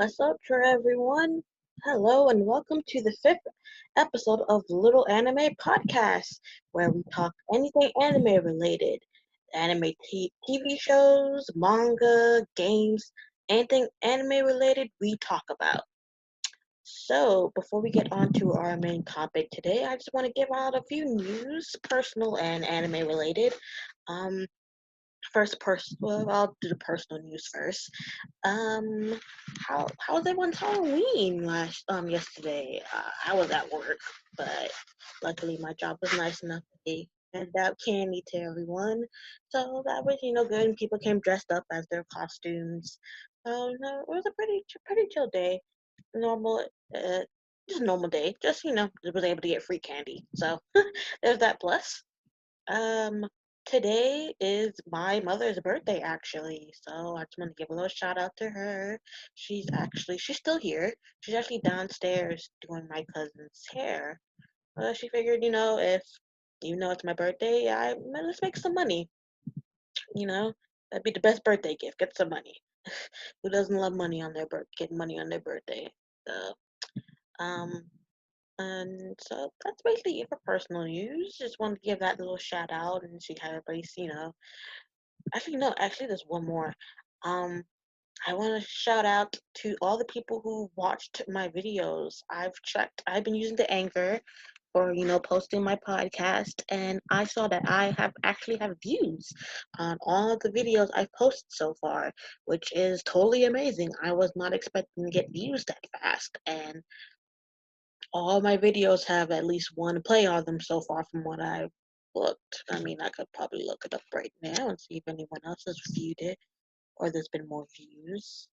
What's up, everyone? Hello, and welcome to the fifth episode of Little Anime Podcast, where we talk anything anime related, TV shows, manga, games, anything anime related, we talk about. So, before we get on to our main topic today, I just want to give out a few news, personal and anime related. Um, well, I'll do the personal news first. Um, how was everyone's Halloween yesterday? I was at work, but luckily my job was nice enough that they handed out candy to everyone, so that was good. And people came dressed up as their costumes. So no, it was a pretty chill day. Normal, uh, just a normal day. Just was able to get free candy. So there's that plus. Um, Today is my mother's birthday, actually. So I just want to give a little shout out to her. She's still here. She's actually downstairs doing my cousin's hair. She figured, if even though it's my birthday, let's make some money. You know, that'd be the best birthday gift. Get some money. Who doesn't love money on their getting money on their birthday? So, um, and so that's basically it for personal news. Just wanted to give that little shout out and see how everybody's. Actually, no, actually, there's one more. Um, I want to shout out to all the people who watched my videos. I've been using the Anchor for, posting my podcast, and I saw that I have views on all of the videos I've posted so far, which is totally amazing. I was not expecting to get views that fast, and all my videos have at least one play on them so far from what I've looked. I mean, I could probably look it up right now and see if anyone else has viewed it or there's been more views.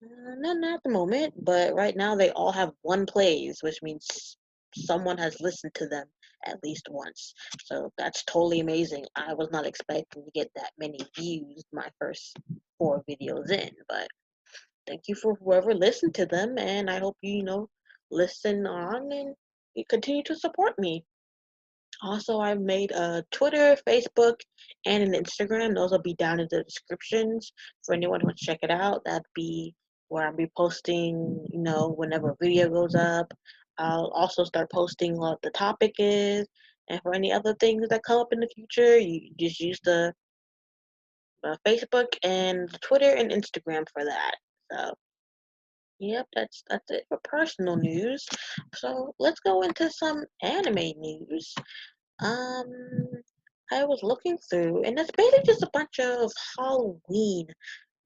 None at the moment, but right now they all have one plays, which means someone has listened to them at least once. So that's totally amazing. I was not expecting to get that many views my first four videos in, but thank you for whoever listened to them, and I hope listen on and you continue to support me. Also, I've made a Twitter, Facebook, and an Instagram. Those will be down in the descriptions for anyone who wants to check it out. That'd be where I'll be posting, whenever a video goes up. I'll also start posting what the topic is, and for any other things that come up in the future, you just use the Facebook and Twitter and Instagram for that. So, yep, that's it for personal news. So let's go into some anime news. Um, I was looking through, and it's basically just a bunch of Halloween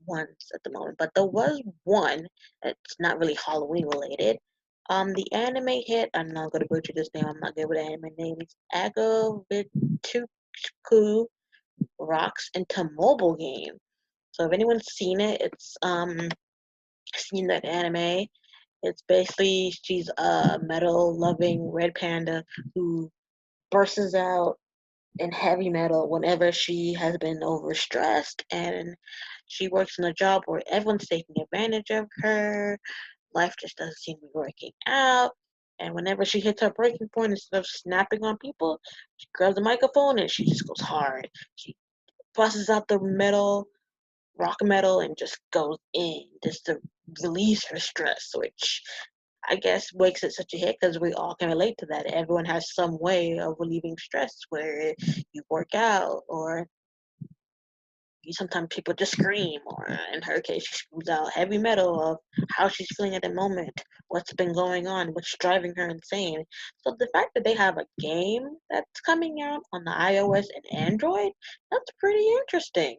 ones at the moment. But there was one that's not really Halloween related. The anime hit. I'm not gonna butcher this name. I'm not good with anime names. Agavituku rocks into mobile game. So if anyone's seen it, it's seen that anime. It's basically she's a metal loving red panda who bursts out in heavy metal whenever she has been overstressed and she works in a job where everyone's taking advantage of her. Life just doesn't seem to be working out. And whenever she hits her breaking point, instead of snapping on people, she grabs the microphone and she just goes hard. She busts out the metal, rock metal, and just goes in just to release her stress, which I guess makes it such a hit because we all can relate to that. Everyone has some way of relieving stress where you work out or you sometimes people just scream or in her case she screams out heavy metal of how she's feeling at the moment, what's been going on, what's driving her insane. So the fact that they have a game that's coming out on the iOS and Android, that's pretty interesting.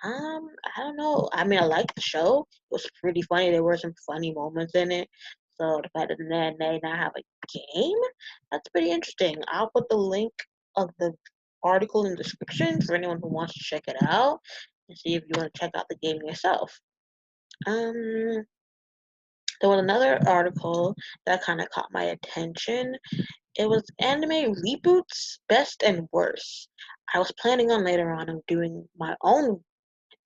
I don't know. I mean, I liked the show. It was pretty funny. There were some funny moments in it. So the fact that they now have a game, that's pretty interesting. I'll put the link of the article in the description for anyone who wants to check it out and see if you want to check out the game yourself. Um, there was another article that kind of caught my attention. It was anime reboots, best and worst. I was planning on later on of doing my own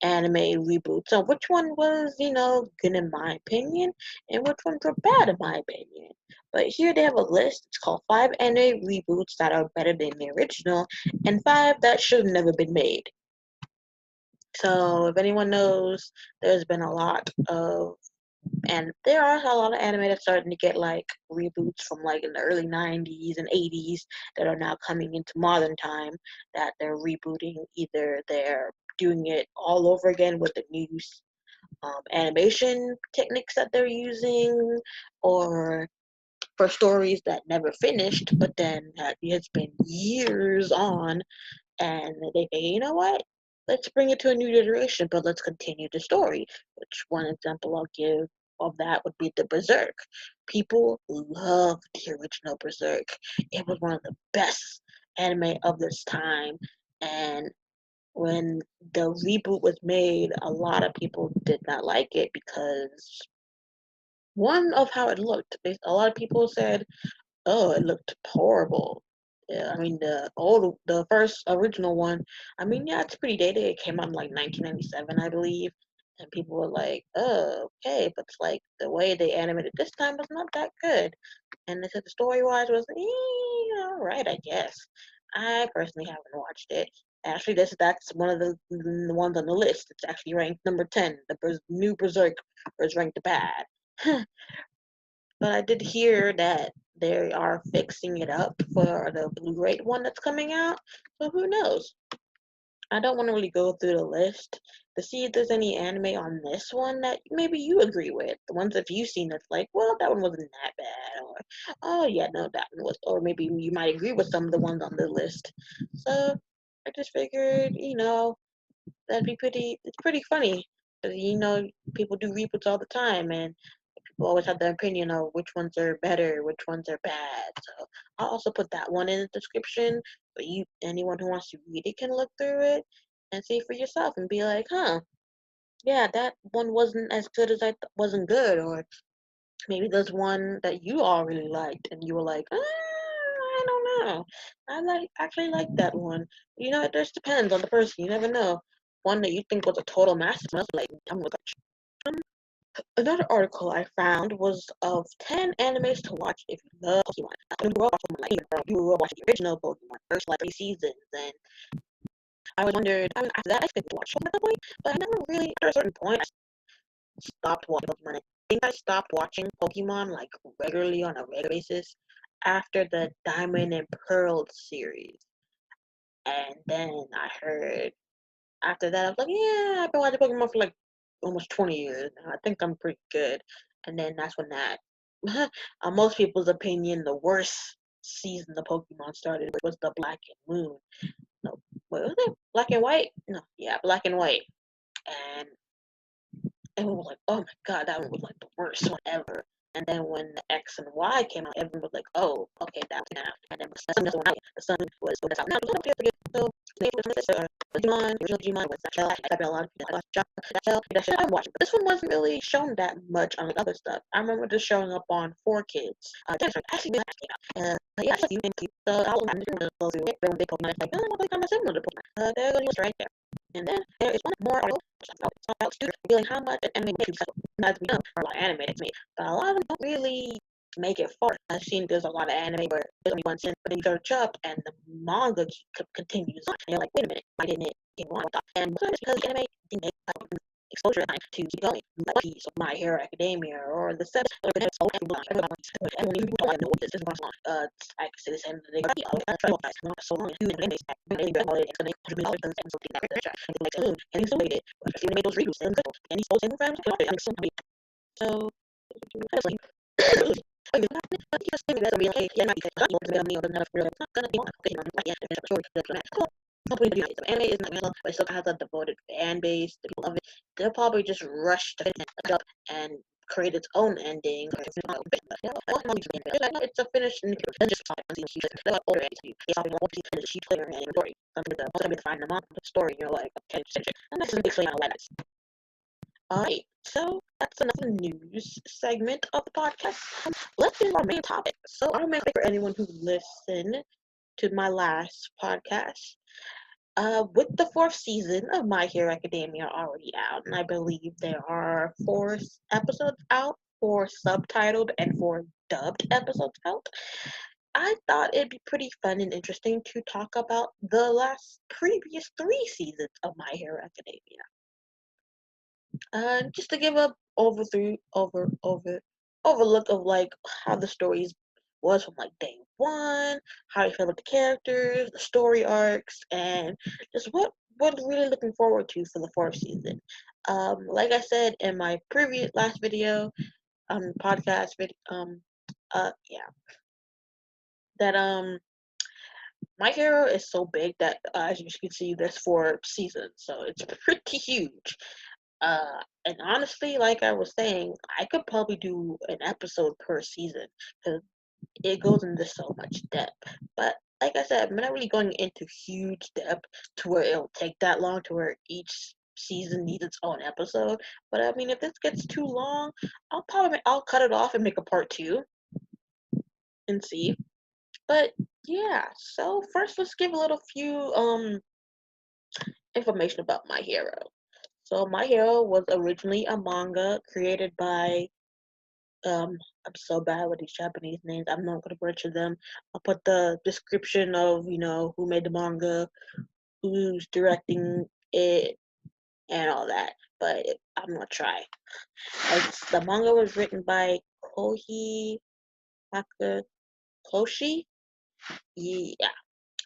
anime reboots. So which one was, good in my opinion, and which ones were bad in my opinion. But here they have a list. It's called 5 anime reboots that are better than the original, and 5 that should have never been made. So if anyone knows, there's been a lot of And there are a lot of anime that's starting to get like reboots from like in the early 90s and 80s that are now coming into modern time that they're rebooting. Either they're doing it all over again with the new animation techniques that they're using, or for stories that never finished, but then it's been years on, and they say, you know what? Let's bring it to a new iteration, but let's continue the story. Which one example I'll give of that would be the Berserk. People loved the original Berserk. It was one of the best anime of this time, and when the reboot was made, a lot of people did not like it because one of how it looked. A lot of people said, "Oh, it looked horrible." Yeah, I mean the first original one. I mean, yeah, it's pretty dated. It came out in like 1997, I believe, and people were like, "Oh, okay," but it's like the way they animated this time was not that good, and they said the story wise was, all right, I guess. I personally haven't watched it. Actually, that's one of the ones on the list. It's actually ranked number 10. The new Berserk is ranked bad. But I did hear that they are fixing it up for the Blu-ray one that's coming out. So who knows? I don't want to really go through the list to see if there's any anime on this one that maybe you agree with. The ones that you've seen that's like, well, that one wasn't that bad, or oh yeah, no, that one was, or maybe you might agree with some of the ones on the list. So I just figured, that'd be it's pretty funny. 'Cause, people do reboots all the time, and people always have their opinion of which ones are better, which ones are bad. So I'll also put that one in the description, but anyone who wants to read it can look through it and see for yourself and be like, huh, yeah, that one wasn't as good as wasn't good, or maybe there's one that you all really liked and you were like, I don't know, actually like that one. It just depends on the person. You never know. One that you think was a total masterpiece, like I'm like, another article I found was of 10 animes to watch if you love Pokemon. I grew up watching, you grew up watching the original Pokemon, first like 3 seasons, and after that I could watch Pokemon at that point, but I never really, after a certain point, I stopped watching Pokemon. I think I stopped watching Pokemon like regularly on a regular basis after the Diamond and Pearl series, and then I heard after that, I was like, yeah, I've been watching Pokemon for like almost 20 years now. I think I'm pretty good. And then that's when most people's opinion, the worst season of Pokemon started, which was the Black and Moon. No, what was it? Black and White? No, yeah, Black and White. And everyone was like, oh my god, that one was like the worst one ever. And then when the X and Y came out, everyone was like, oh, okay, that was now. And then the Sun was out. Now, so Snake was Digimon, the original Digimon was that shell. I bet a lot of people like that shell I'm watching. But this one wasn't really shown that much on the other stuff. I remember just showing up on 4Kids. Actually, really came out. Yeah, actually, you can so I was go through it. When they Pokemon, it's like, oh, they kind of similar to Pokemon. There goes right there. And then there is one more article about students revealing how much an anime makes you as we know, or a lot of anime that's made. But a lot of them don't really make it far. I've seen there's a lot of anime where there's only one scene, but then you search up and the manga continues on. And you're like, wait a minute, why didn't it get on? And most of it's because the anime didn't make exposure time to keep going. Like One Piece or My Hero Academia or the seven or the next everyone who don't know what this is going on. I could say this and they got I try to so long you and it's gonna $100 million and something that and like and he's related. He made those reviews and he's so in friends so I was like anime is not real, but it still has a devoted fan base. The people love it. They'll probably just rush to finish it up and create its own ending. It's a finished and just they're like older it's something like one piece clear and story. Something that most of it find the mom the story, you're like, okay, and that's a big swing on like that. Alright, so that's another news segment of the podcast. Let's get into our main topic. So our main topic for anyone who listened to my last podcast. With the 4th season of My Hero Academia already out, and I believe there are 4 episodes out, 4 subtitled and 4 dubbed episodes out. I thought it'd be pretty fun and interesting to talk about the previous 3 seasons of My Hero Academia. Just to give a overlook of like how the stories was from like day one, how you feel about the characters, the story arcs, and just what really looking forward to for the fourth season. Like I said in my previous last video, podcast video, yeah, that My Hero is so big that as you can see, there's 4 seasons, so it's pretty huge. And honestly, like I was saying, I could probably do an episode per season because it goes into so much depth. But like I said, I'm not really going into huge depth to where it'll take that long to where each season needs its own episode. But I mean, if this gets too long, I'll cut it off and make a part 2 and see. But yeah, so first let's give a little few information about My Hero. So My Hero was originally a manga created by I'm so bad with these Japanese names. I'm not gonna butcher them. I'll put the description of who made the manga, who's directing it, and all that. But I'm gonna try. The manga was written by Kohi Makakoshi. Yeah.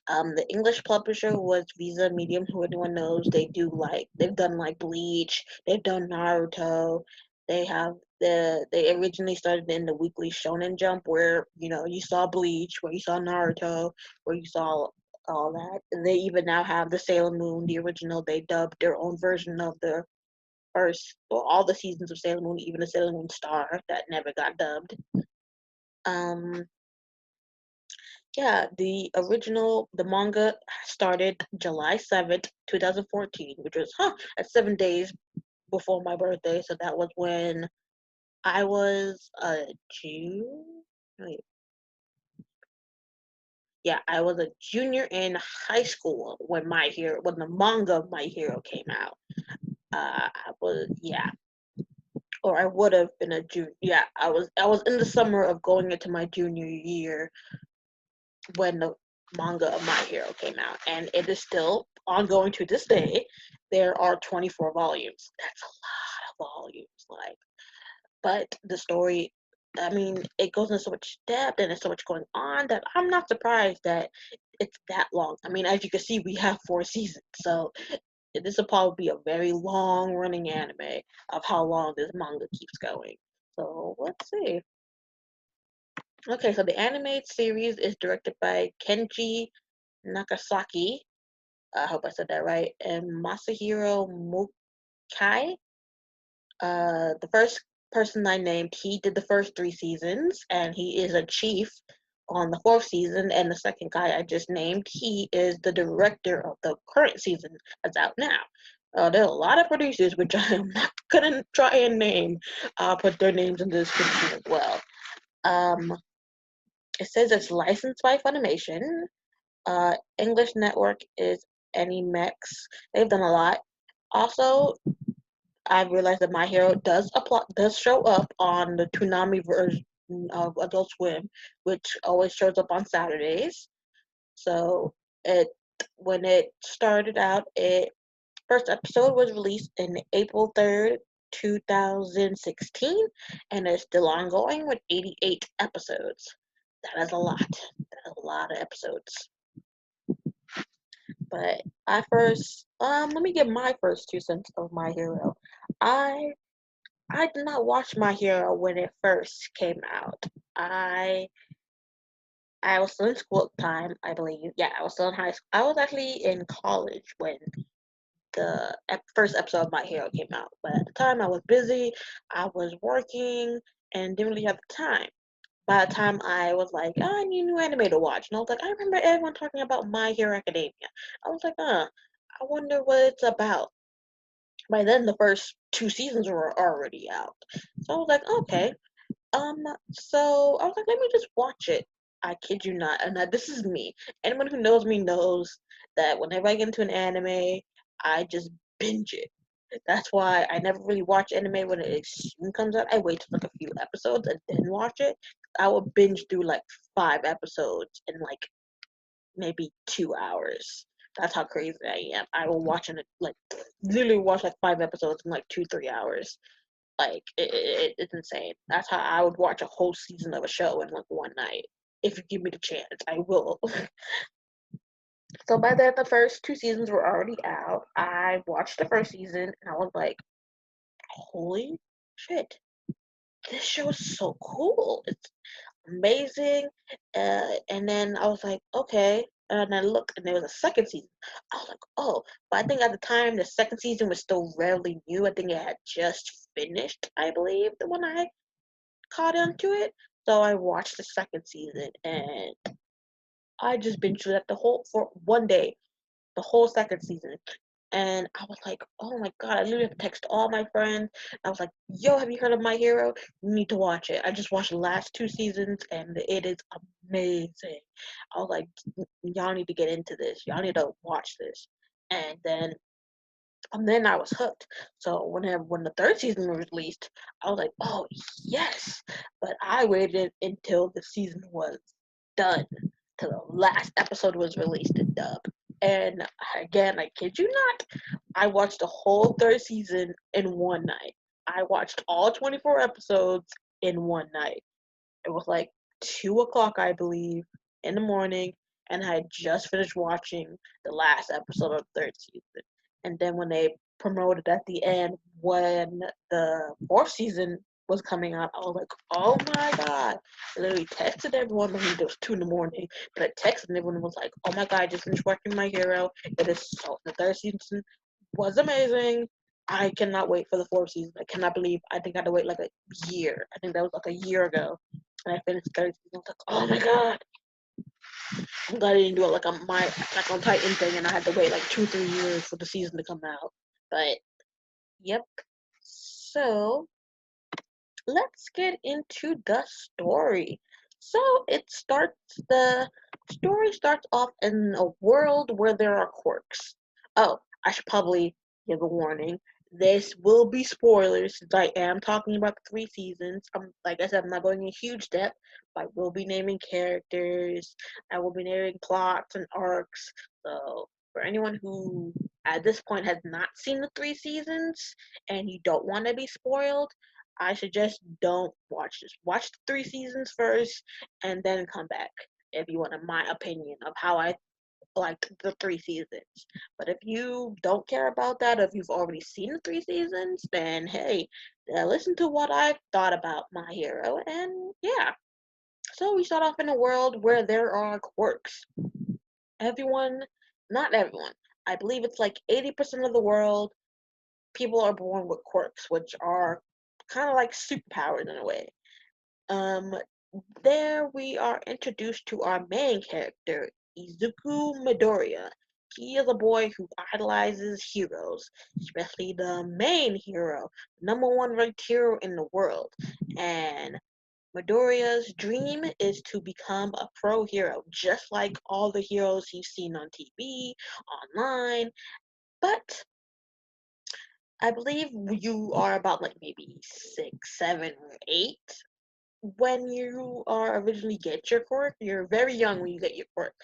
The English publisher was Visa Medium, who anyone knows. They've done like Bleach, they've done Naruto. They originally started in the Weekly Shonen Jump, where you saw Bleach, where you saw Naruto, where you saw all that. And they even now have the Sailor Moon, the original. They dubbed their own version of the all the seasons of Sailor Moon, even the Sailor Moon Star that never got dubbed. Um, Yeah, the manga started July 7th, 2014, which was, at 7 days before my birthday. So that was when I was a June. Wait, yeah, I was a junior in high school when the manga of My Hero came out. Or I would have been a junior. Yeah, I was in the summer of going into my junior year when the manga of My Hero came out, and it is still ongoing to this day. There are 24 volumes. That's a lot of volumes, but the story, I mean, it goes into so much depth and there's so much going on that I'm not surprised that it's that long. I mean, as you can see, we have 4 seasons, so this will probably be a very long running anime of how long this manga keeps going. So let's see. Okay, so the animated series is directed by Kenji Nakasaki. I hope I said that right. And Masahiro Mukai. The first person I named, he did the first 3 seasons, and he is a chief on the 4th season. And the second guy I just named, he is the director of the current season that's out now. There are a lot of producers, which I am not gonna try and name. I'll put their names in the description as well. Um, it says it's licensed by Funimation. English network is Animex. They've done a lot. Also, I realized that My Hero does show up on the Toonami version of Adult Swim, which always shows up on Saturdays. So it when it started out, it first episode was released in April 3rd, 2016, and it's still ongoing with 88 episodes. That is a lot. That is a lot of episodes. But let me give my first 2 cents of My Hero. I I did not watch My Hero when it first came out. I I was still in school at the time, I believe. Yeah, I was still in high school. I was actually in college when the first episode of My Hero came out. But at the time, I was busy. I was working and didn't really have the time. By the time I was like, oh, I need a new anime to watch, and I was like, I remember everyone talking about My Hero Academia. I was like, I wonder what it's about. By then, the first 2 seasons were already out, so I was like, okay. So I was like, let me just watch it. I kid you not, and this is me. Anyone who knows me knows that whenever I get into an anime, I just binge it. That's why I never really watch anime when it soon comes out. I wait till like a few episodes and then watch it. I will binge through like 5 episodes in like maybe 2 hours. That's how crazy I am. I will watch in like literally watch like 5 episodes in like 2-3 hours. Like it's insane. That's how I would watch a whole season of a show in like one night. If you give me the chance, I will. So by then, the first 2 seasons were already out. I watched the first season and I was like, holy shit, this show is so cool. It's amazing. And then I was like, okay. And I looked, and there was a second season. I was like, oh. But I think at the time, the second season was still relatively new. I think it had just finished, I believe, the one I caught into it. So I watched the second season, and I just binged it for one day, the whole second season. And I was like, oh my god, I literally texted all my friends. I was like, yo, have you heard of My Hero? You need to watch it. I just watched the last 2 seasons and it is amazing. I was like, y'all need to get into this. Y'all need to watch this. And then I was hooked. So when the third season was released, I was like, oh yes. But I waited until the season was done, till the last episode was released in dub. And again, I kid you not, I watched the whole third season in one night. I watched all 24 episodes in one night. It was like 2 o'clock, I believe, in the morning, and I had just finished watching the last episode of the third season. And then when they promoted at the end, when the fourth season was coming out, I was like, oh my god. I literally texted everyone. I mean, it was 2 in the morning, but I texted everyone and was like, oh my god, I just finished watching My Hero. The third season was amazing. I cannot wait for the fourth season. I cannot believe I think I had to wait like a year. I think that was like a year ago. And I finished the third season. I was like, oh my god. I'm glad I didn't do it like on my like on Titan thing and I had to wait like 2-3 years for the season to come out. But yep. So let's get into the story. So the story starts off in a world where there are quirks. Oh, I should probably give a warning. This will be spoilers since I am talking about the 3 seasons. Like I said, I'm not going in huge depth, but I will be naming characters. I will be naming plots and arcs. So for anyone who at this point has not seen the 3 seasons and you don't want to be spoiled, I suggest don't watch this. Watch the 3 seasons first, and then come back if you want my opinion of how I like the 3 seasons. But if you don't care about that, if you've already seen the 3 seasons, then hey, listen to what I've thought about My Hero, and yeah. So we start off in a world where there are quirks. Everyone, not everyone. I believe it's like 80% of the world people are born with quirks, which are kind of like superpowers in a way. Um, there we are introduced to our main character, Izuku Midoriya. He is a boy who idolizes heroes, especially the main hero, number one ranked hero in the world. And Midoriya's dream is to become a pro hero, just like all the heroes he's seen on TV, online. But I believe you are about like maybe 6, 7, or 8 when you are originally get your quirk. You're very young when you get your quirk.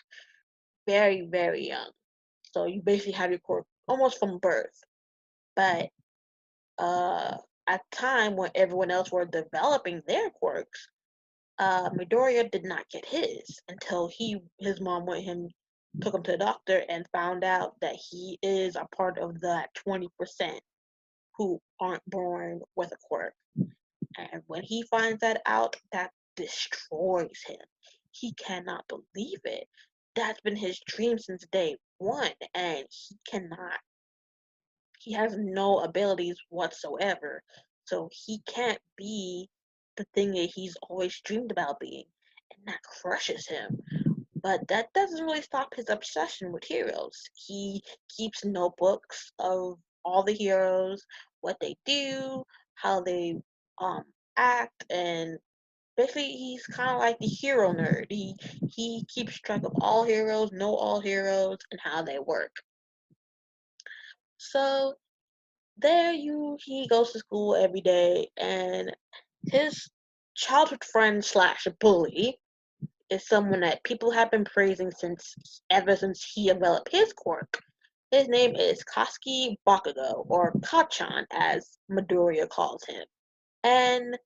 Very, very young. So you basically have your quirk almost from birth. But uh at time when everyone else were developing their quirks, Midoriya did not get his until his mom took him to the doctor and found out that he is a part of that 20% who aren't born with a quirk. And when he finds that out, that destroys him. He cannot believe it. That's been his dream since day one, and he has no abilities whatsoever. So he can't be the thing that he's always dreamed about being. And that crushes him. But that doesn't really stop his obsession with heroes. He keeps notebooks of all the heroes, what they do, how they um act, and basically he's kind of like the hero nerd. He keeps track of all heroes, know all heroes, and how they work. So he goes to school every day, and his childhood friend slash bully is someone that people have been praising ever since he developed his quirk. His name is Koski Bakugo, or Kacchan as Midoriya calls him. And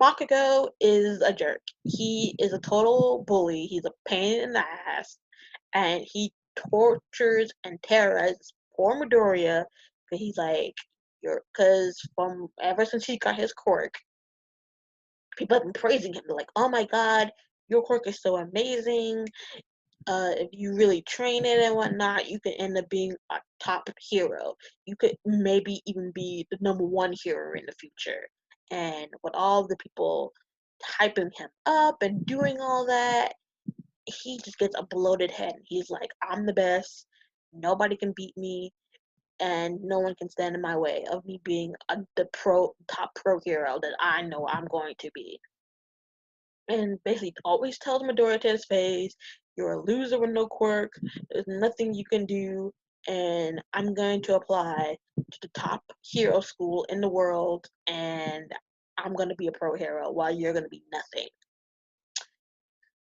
Bakugo is a jerk. He is a total bully. He's a pain in the ass. And he tortures and terrorizes poor Midoriya because he's like, because from ever since he got his quirk, people have been praising him. They're like, oh my god, your quirk is so amazing. If you really train it and whatnot, you could end up being a top hero. You could maybe even be the number one hero in the future. And with all the people hyping him up and doing all that, he just gets a bloated head. He's like, I'm the best. Nobody can beat me, and no one can stand in my way of me being the top pro hero that I know I'm going to be. And basically always tells Midoriya to his face, you're a loser with no quirk, there's nothing you can do, and I'm going to apply to the top hero school in the world, and I'm going to be a pro hero while you're going to be nothing.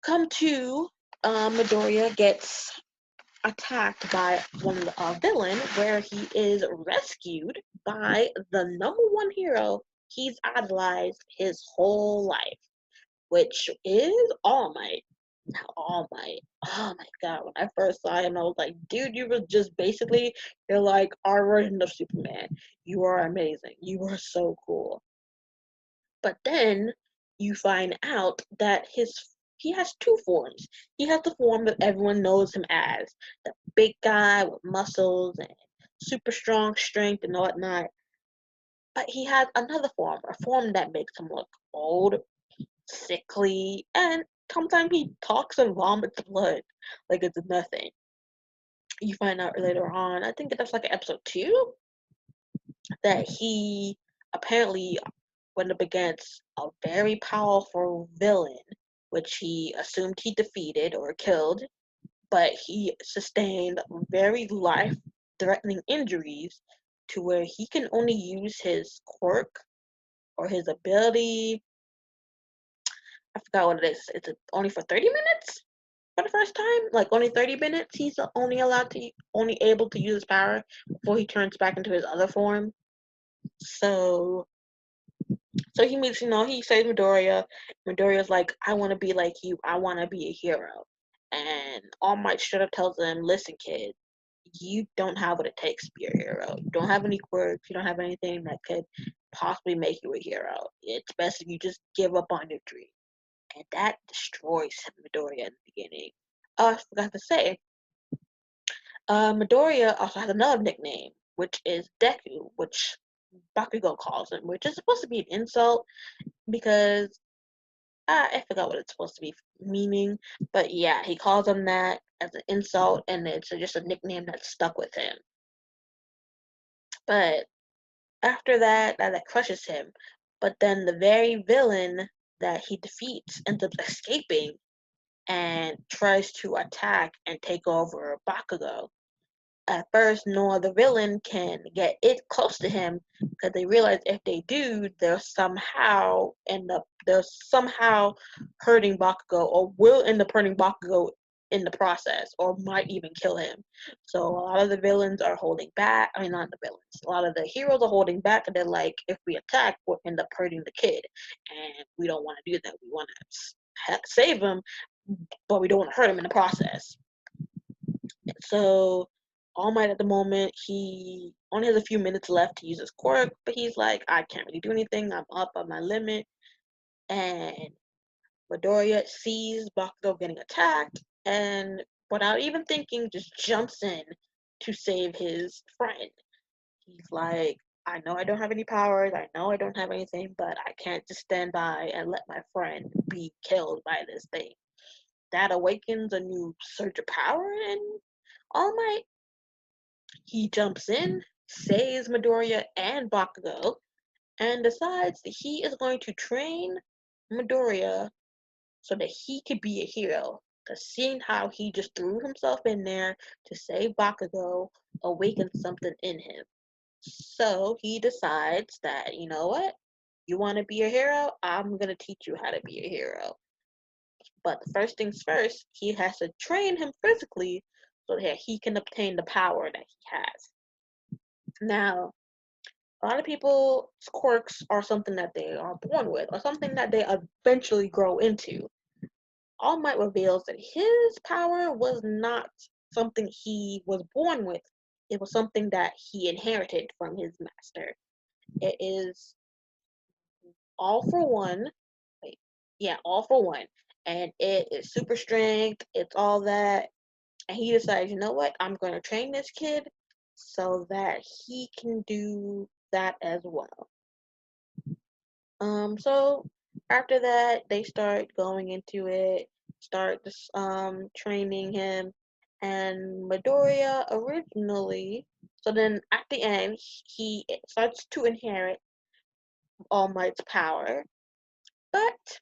Come to, Midoriya gets attacked by a villain where he is rescued by the number one hero he's idolized his whole life, which is All Might. Now, All Might. Oh my god, when I first saw him, I was like, dude, you were just basically, you're like our version of Superman. You are amazing. You are so cool. But then you find out that he has two forms. He has the form that everyone knows him as, the big guy with muscles and super strong strength and whatnot. But he has another form, a form that makes him look old, sickly, and sometimes he talks and vomits blood like it's nothing. You find out later on, I think that's like episode 2, that he apparently went up against a very powerful villain, which he assumed he defeated or killed, but he sustained very life threatening injuries to where he can only use his quirk or his ability. I forgot what it is. It's only for 30 minutes for the first time. Like only 30 minutes. He's only able to use his power before he turns back into his other form. So he meets, he saves Midoriya. Midoriya's like, I want to be like you. I want to be a hero. And All Might straight up tells him, listen, kid, you don't have what it takes to be a hero. You don't have any quirks. You don't have anything that could possibly make you a hero. It's best if you just give up on your dream. And that destroys Midoriya in the beginning. Oh, I forgot to say, Midoriya also has another nickname, which is Deku, which Bakugo calls him, which is supposed to be an insult because I forgot what it's supposed to be meaning. But yeah, he calls him that as an insult, and it's just a nickname that stuck with him. But after that crushes him. But then the very villain that he defeats ends up escaping and tries to attack and take over Bakugo. At first, no other villain can get it close to him because they realize if they do, they'll somehow hurting Bakugo or will end up hurting Bakugo in the process or might even kill him. So a lot of the villains are holding back. I mean, not the villains. A lot of the heroes are holding back and they're like, if we attack, we'll end up hurting the kid. And we don't want to do that. We want to save him, but we don't want to hurt him in the process. So All Might at the moment, he only has a few minutes left to use his quirk, but he's like, I can't really do anything. I'm up on my limit. And Midoriya sees Bakugo getting attacked and without even thinking, just jumps in to save his friend. He's like, I know I don't have any powers, I know I don't have anything, but I can't just stand by and let my friend be killed by this thing. That awakens a new surge of power in All Might. He jumps in, saves Midoriya and Bakugo, and decides that he is going to train Midoriya so that he could be a hero. Because seeing how he just threw himself in there to save Bakugo awakened something in him. So he decides that, you know what? You want to be a hero? I'm going to teach you how to be a hero. But first things first, he has to train him physically so that he can obtain the power that he has. Now, a lot of people's quirks are something that they are born with, or something that they eventually grow into. All Might reveals that his power was not something he was born with. It was something that he inherited from his master. It is all for one. Wait, yeah, all for one. And it is super strength. It's all that. And he decides, you know what? I'm going to train this kid so that he can do that as well. So after that, they start going into it, start training him, and Midoriya originally. So then at the end, he starts to inherit All Might's power, but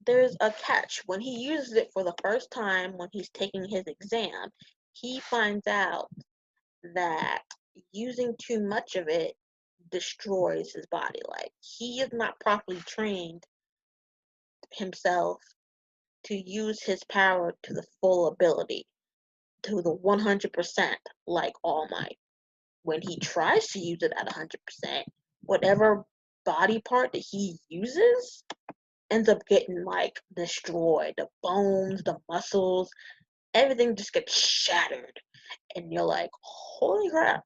there's a catch. When he uses it for the first time, when he's taking his exam, he finds out that using too much of it destroys his body. Like, he is not properly trained himself to use his power to the full ability, to the 100%, like All Might. When he tries to use it at 100%, whatever body part that he uses ends up getting like destroyed. The bones, the muscles, everything just gets shattered. And you're like, holy crap.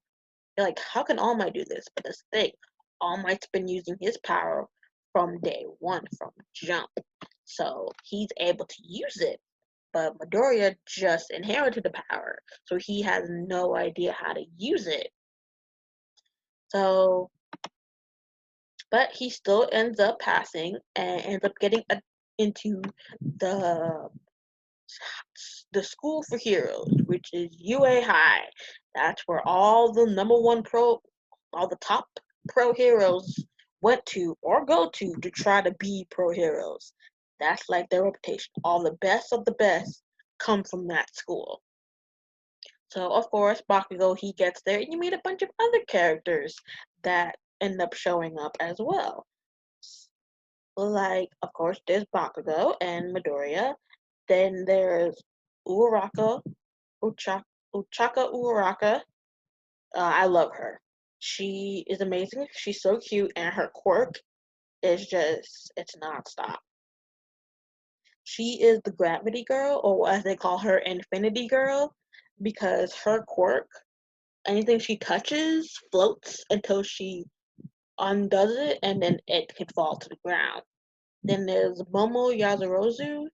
You're like, how can All Might do this? But this thing, All Might's been using his power from day one, from jump. So he's able to use it. But Midoriya just inherited the power, so he has no idea how to use it. So, but he still ends up passing and ends up getting into the the school for heroes, which is UA High. That's where all the all the top pro heroes went to or go to try to be pro heroes. That's like their reputation. All the best of the best come from that school. So of course, Bakugo, he gets there, and you meet a bunch of other characters that end up showing up as well. Like, of course, there's Bakugo and Midoriya. Then there's Uraraka, Uchaka Uraraka. I love her. She is amazing. She's so cute, and her quirk is it's nonstop. She is the Gravity Girl, or as they call her, Infinity Girl, because her quirk, anything she touches floats until she undoes it, and then it can fall to the ground. Then there's Momo Yazurozu.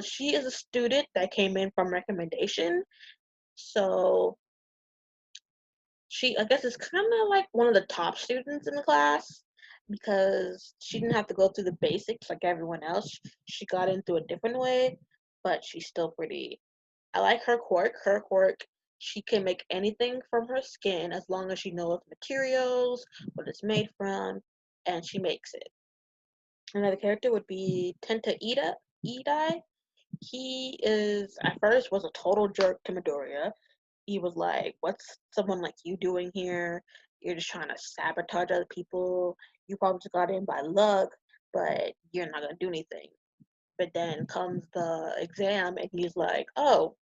She is a student that came in from recommendation, so I guess, is kind of like one of the top students in the class because she didn't have to go through the basics like everyone else. She got in through a different way, but she's still pretty. I like her quirk. Her quirk, she can make anything from her skin as long as she knows materials, what it's made from, and she makes it. Another character would be Tenta Idai. He is at first was a total jerk to Midoriya. He was like, "What's someone like you doing here? You're just trying to sabotage other people. You probably just got in by luck, but you're not gonna do anything." But then comes the exam, and he's like, "Oh,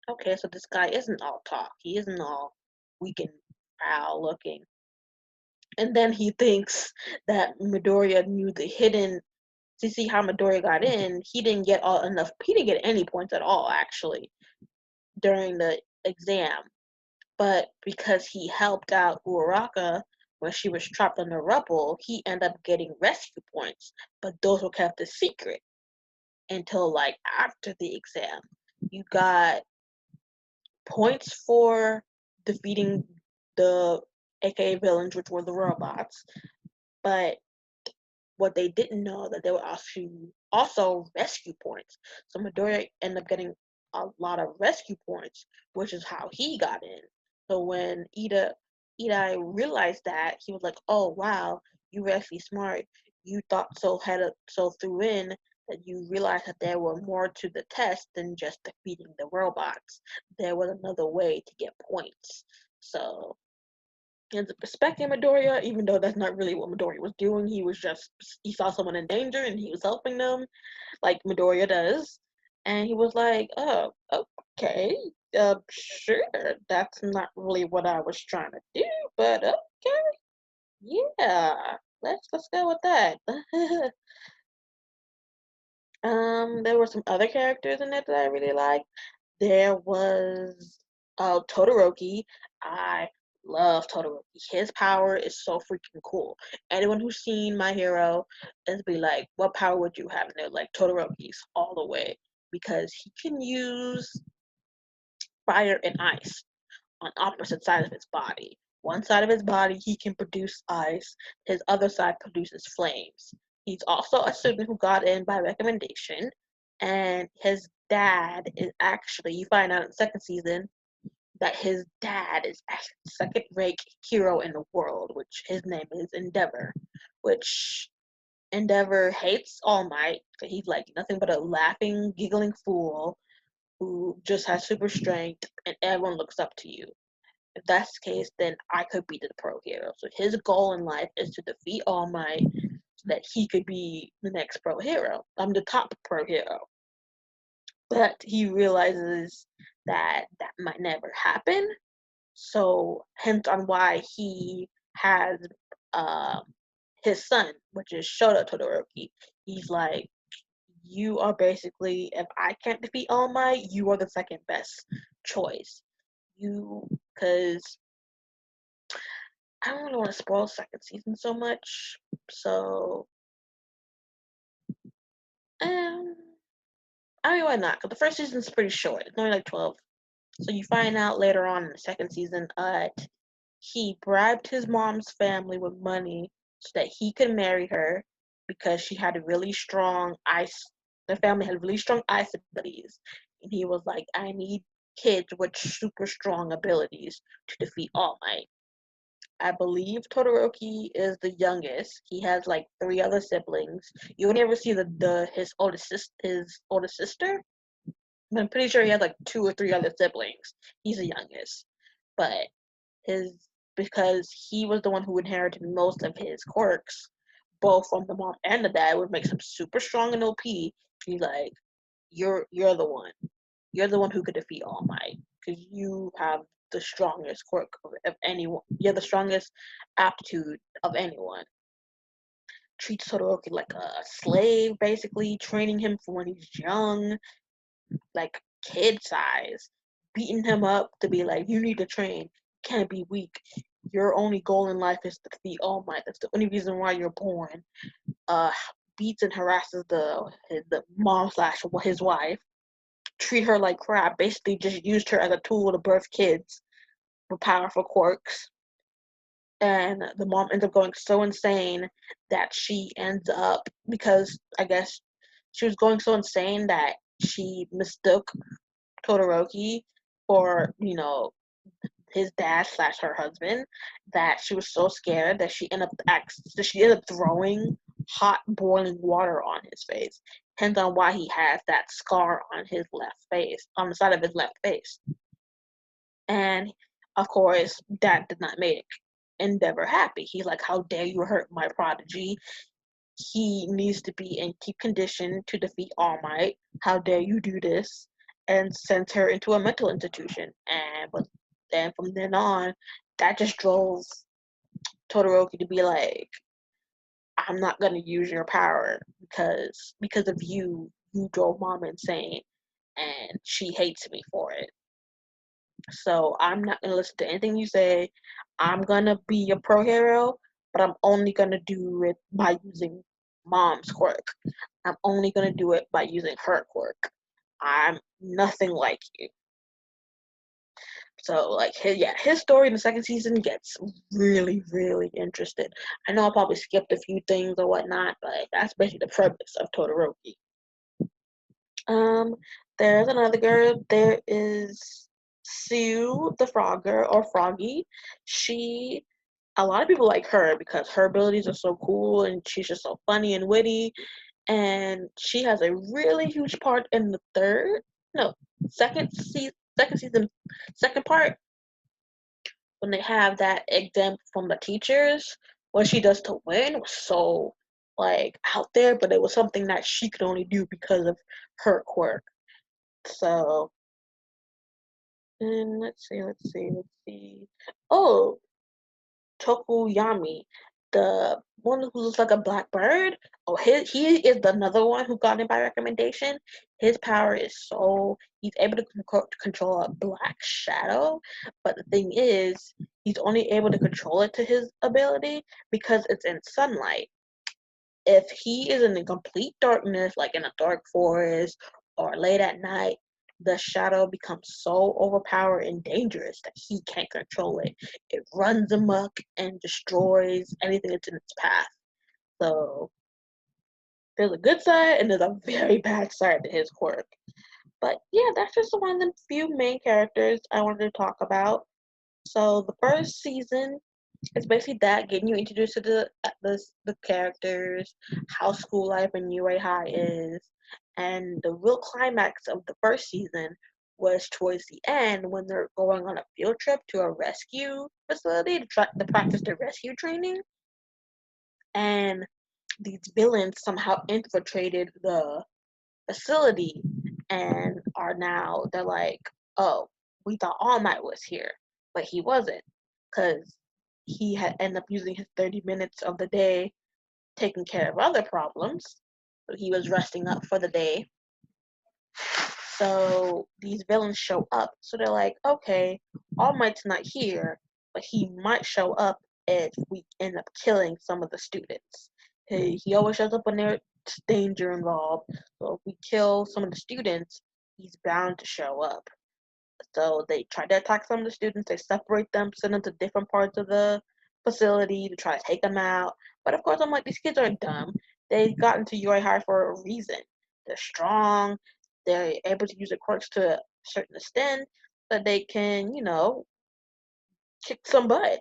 okay, so this guy isn't all talk. He isn't all weak and foul looking." And then he thinks that Midoriya knew the hidden. To see how Midoriya got in, he didn't get all enough. He didn't get any points at all, actually, during the exam. But because he helped out Uraraka when she was trapped in the rubble, he ended up getting rescue points. But those were kept a secret until like after the exam. You got points for defeating the AKA villains, which were the robots. But what they didn't know that there were also rescue points. So Midoriya ended up getting a lot of rescue points, which is how he got in. So when Idai realized that, he was like, "Oh wow, you were actually smart. You thought so through in that you realized that there were more to the test than just defeating the robots. There was another way to get points." So ends up respecting Midoriya, even though that's not really what Midoriya was doing. He saw someone in danger and he was helping them, like Midoriya does. And he was like, oh, Okay, sure. That's not really what I was trying to do, but okay, yeah. Let's go with that. There were some other characters in it that I really liked. There was Todoroki. I love Todoroki. His power is so freaking cool. Anyone who's seen My Hero is be like, what power would you have? And they're like Todoroki's all the way because he can use fire and ice on opposite sides of his body. One side of his body he can produce ice, his other side produces flames. He's also a student who got in by recommendation, and his dad is actually, you find out in the second season that his dad is actually the second rate hero in the world, which his name is Endeavor, which Endeavor hates All Might. He's like nothing but a laughing, giggling fool who just has super strength and everyone looks up to you. If that's the case, then I could be the pro hero. So his goal in life is to defeat All Might so that he could be the next pro hero. I'm the top pro hero. But he realizes that that might never happen. So hence on why he has uh, his son, which is Shota Todoroki. He's like, you are basically, if I can't defeat All Might, you are the second best choice. You, because I don't really want to spoil second season so much. So, um, I mean, why not? Because the first season's pretty short. It's only like 12. So you find out later on in the second season, he bribed his mom's family with money so that he could marry her because she had a really strong ice. The family had really strong ice abilities, and he was like, "I need kids with super strong abilities to defeat All Might." I believe Todoroki is the youngest. He has like three other siblings. You only ever see his older sister. I'm pretty sure he has like two or three other siblings. He's the youngest, but his because he was the one who inherited most of his quirks, both from the mom and the dad, which makes him super strong and OP. He's like, you're the one. You're the one who could defeat All Might because you have the strongest quirk of anyone. You have the strongest aptitude of anyone. Treats Todoroki like a slave, basically training him from when he's young, like kid size, beating him up to be like, you need to train, you can't be weak. Your only goal in life is to defeat All Might. That's the only reason why you're born. Uh, Beats and harasses the mom slash his wife. Treat her like crap. Basically, just used her as a tool to birth kids with powerful quirks. And the mom ends up going so insane that she ends up, because I guess she was going so insane that she mistook Todoroki for, his dad slash her husband, that she was so scared that she ended up throwing hot boiling water on his face. Hence on why he has that scar on his left face, on the side of his left face. And of course, that did not make Endeavor happy. He's like, how dare you hurt my prodigy? He needs to be in keep condition to defeat All Might. How dare you do this? And sends her into a mental institution. And but then from then on, that just drove Todoroki to be like, I'm not gonna use your power because of you. You drove mom insane, and she hates me for it. So I'm not gonna listen to anything you say. I'm gonna be a pro hero, but I'm only gonna do it by using mom's quirk. I'm only gonna do it by using her quirk. I'm nothing like you. So like his story in the second season gets really, really interesting. I know I probably skipped a few things or whatnot, but that's basically the premise of Todoroki. Um, there's another girl. There is Sue the Frogger or Froggy. She a lot of people like her because her abilities are so cool and she's just so funny and witty. And she has a really huge part in the no, second season, second part when they have that exam from the teachers. What she does to win was so like out there, but it was something that she could only do because of her quirk. So And let's see. Oh, Tokuyami, the one who looks like a black bird. Oh, he is another one who got it by recommendation. His power is he's able to control a black shadow, but the thing is, he's only able to control it to his ability because it's in sunlight. If he is in complete darkness, like in a dark forest or late at night, the shadow becomes so overpowered and dangerous that he can't control it. It runs amok and destroys anything that's in its path. So there's a good side and there's a very bad side to his quirk. But yeah, that's just one of the few main characters I wanted to talk about. So the first season it's basically that getting you introduced to the characters, how school life in UA High is, and the real climax of the first season was towards the end when they're going on a field trip to a rescue facility to practice their rescue training, and these villains somehow infiltrated the facility and they're like, oh, we thought All Might was here, but he wasn't, because he had ended up using his 30 minutes of the day taking care of other problems. So he was resting up for the day. So these villains show up. So they're like, okay, All Might's not here, but he might show up if we end up killing some of the students. He always shows up when there's danger involved. So if we kill some of the students, he's bound to show up. So they try to attack some of the students. They separate them, send them to different parts of the facility to try to take them out. But of course, I'm like, these kids aren't dumb. They got into UA High for a reason. They're strong. They're able to use their quirks to a certain extent, but they can, kick some butt.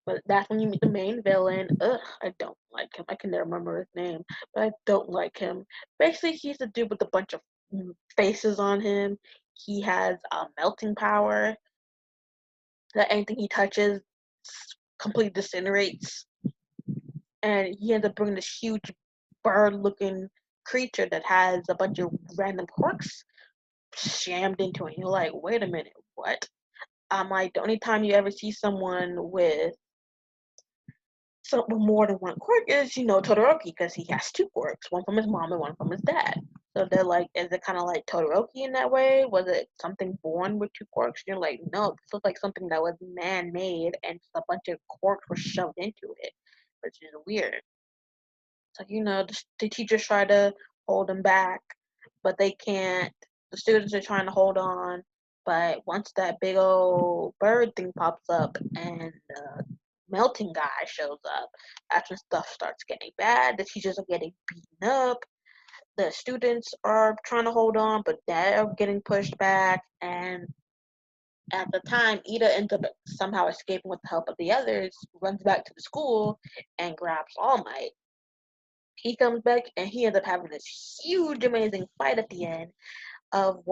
But that's when you meet the main villain. Ugh, I don't like him. I can never remember his name, but I don't like him. Basically, he's a dude with a bunch of faces on him. He has a melting power that anything he touches completely disintegrates. And he ends up bringing this huge bird-looking creature that has a bunch of random quirks shammed into it. You're like, wait a minute, what? I'm like, the only time you ever see someone with more than one quirk is, Todoroki, because he has two quirks, one from his mom and one from his dad. So they're like, is it kind of like Todoroki in that way? Was it something born with two quirks? You're like, no, this looks like something that was man-made and just a bunch of quirks were shoved into it, which is weird. So, the teachers try to hold him back, but they can't. The students are trying to hold on, but once that big old bird thing pops up and the melting guy shows up, that's when stuff starts getting bad. The teachers are getting beaten up. The students are trying to hold on, but they're getting pushed back. And at the time, Ida ends up somehow escaping with the help of the others, runs back to the school, and grabs All Might. He comes back and he ends up having this huge, amazing fight at the end of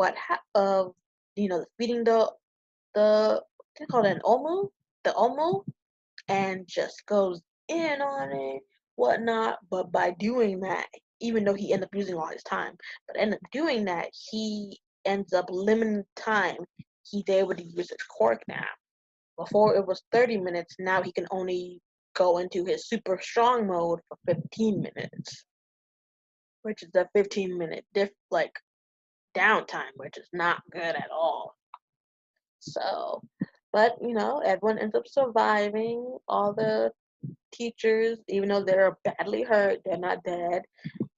defeating the what do you call it, an Omu, the Omu, and just goes in on it, whatnot. But by doing that, even though he ends up using all his time, but end up doing that, he ends up limiting time he's able to use his quirk now. Before it was 30 minutes, now he can only go into his super strong mode for 15 minutes, which is a 15-minute downtime, which is not good at all. So, but everyone ends up surviving. All the teachers, even though they're badly hurt, they're not dead.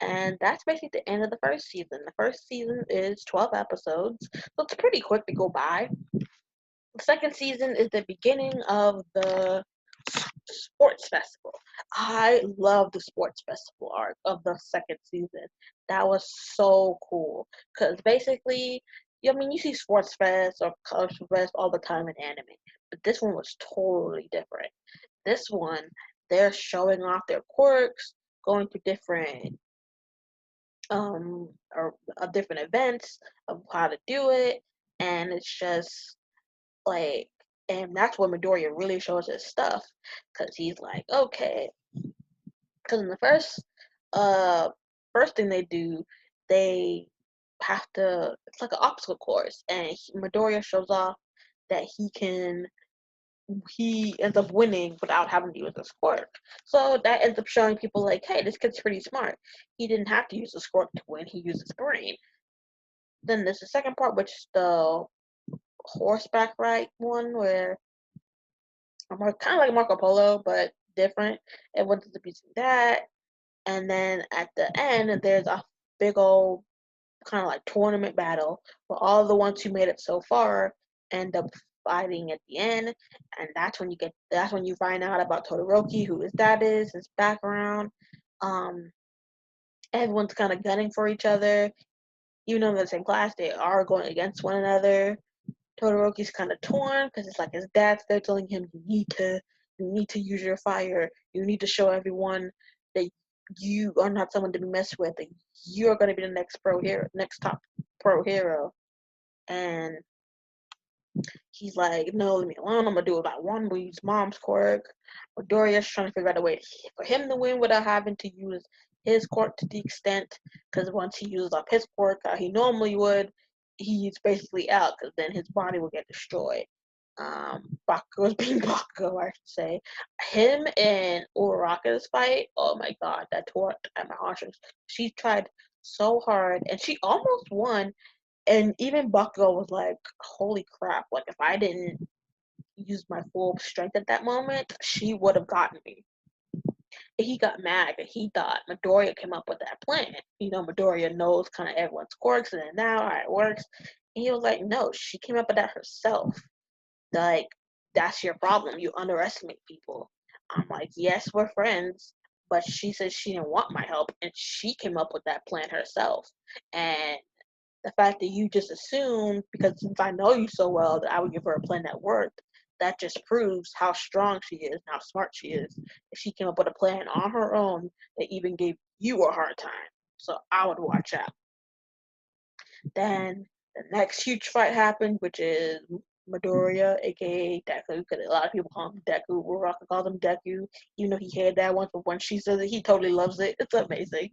And that's basically the end of the first season. The first season is 12 episodes, so it's pretty quick to go by. The second season is the beginning of the sports festival. I love the sports festival arc of the second season. That was so cool because basically, you see sports fest or culture fest all the time in anime, but this one was totally different. This one, they're showing off their quirks, going to different or different events of how to do it, and it's just like, and that's where Midoriya really shows his stuff, because he's like, okay, because in the uh, first thing they do, they have to. It's like an obstacle course, and Midoriya shows off that he ends up winning without having to use his quirk. So that ends up showing people like, hey, this kid's pretty smart. He didn't have to use his quirk to win. He used his brain. Then there's the second part, which is the horseback ride one, where I'm kind of like Marco Polo, but different. Everyone's ends up using that. And then at the end, there's a big old kind of like tournament battle where all the ones who made it so far end up fighting at the end, and that's when you find out about Todoroki, who his dad is, his background. Um, Everyone's kind of gunning for each other, even though they're in the same class. They are going against one another. Todoroki's kind of torn because it's like his dad's there telling him you need to use your fire. You need to show everyone that you are not someone to be messed with. That you're going to be the next top pro hero. And he's like, no, leave me alone. I'm gonna do what I want. I'm gonna use mom's quirk. But Doria's trying to figure out a way for him to win without having to use his quirk to the extent. Because once he uses up his quirk, how he normally would, he's basically out. Because then his body will get destroyed. Bakugo's being Bakugo, I should say. Him and Uraraka's fight. Oh my god, that tore at my heartstrings. She tried so hard, and she almost won, and even Bakugo was like, holy crap, like if I didn't use my full strength at that moment, she would have gotten me. And he got mad and he thought Midoriya came up with that plan. Midoriya knows kind of everyone's quirks and then now how it works. And he was like, no, she came up with that herself. Like, that's your problem. You underestimate people. I'm like, yes, we're friends, but she said she didn't want my help and she came up with that plan herself. And the fact that you just assumed, because since I know you so well, that I would give her a plan that worked, that just proves how strong she is and how smart she is. She came up with a plan on her own that even gave you a hard time. So I would watch out. Then the next huge fight happened, which is Midoriya, aka Deku, because a lot of people call him Deku. Uraraka calls him Deku, even though he hated that once, but when she says it, he totally loves it. It's amazing.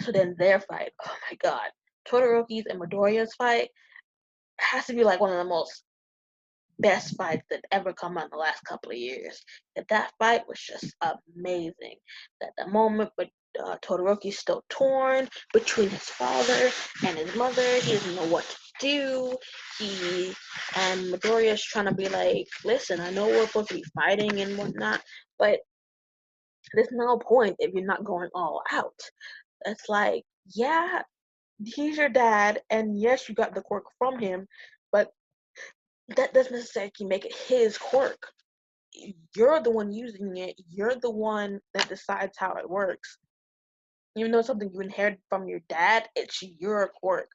So then their fight, oh my god. Todoroki's and Midoriya's fight has to be like one of the most best fights that ever come out in the last couple of years. That fight was just amazing. At the moment, but Todoroki's still torn between his father and his mother. He doesn't know what to do. He and Midoriya's trying to be like, listen, I know we're supposed to be fighting and whatnot, but there's no point if you're not going all out. It's like, yeah, he's your dad, and yes, you got the quirk from him, but that doesn't necessarily make it his quirk. You're the one using it. You're the one that decides how it works. Even though it's something you inherited from your dad, it's your quirk.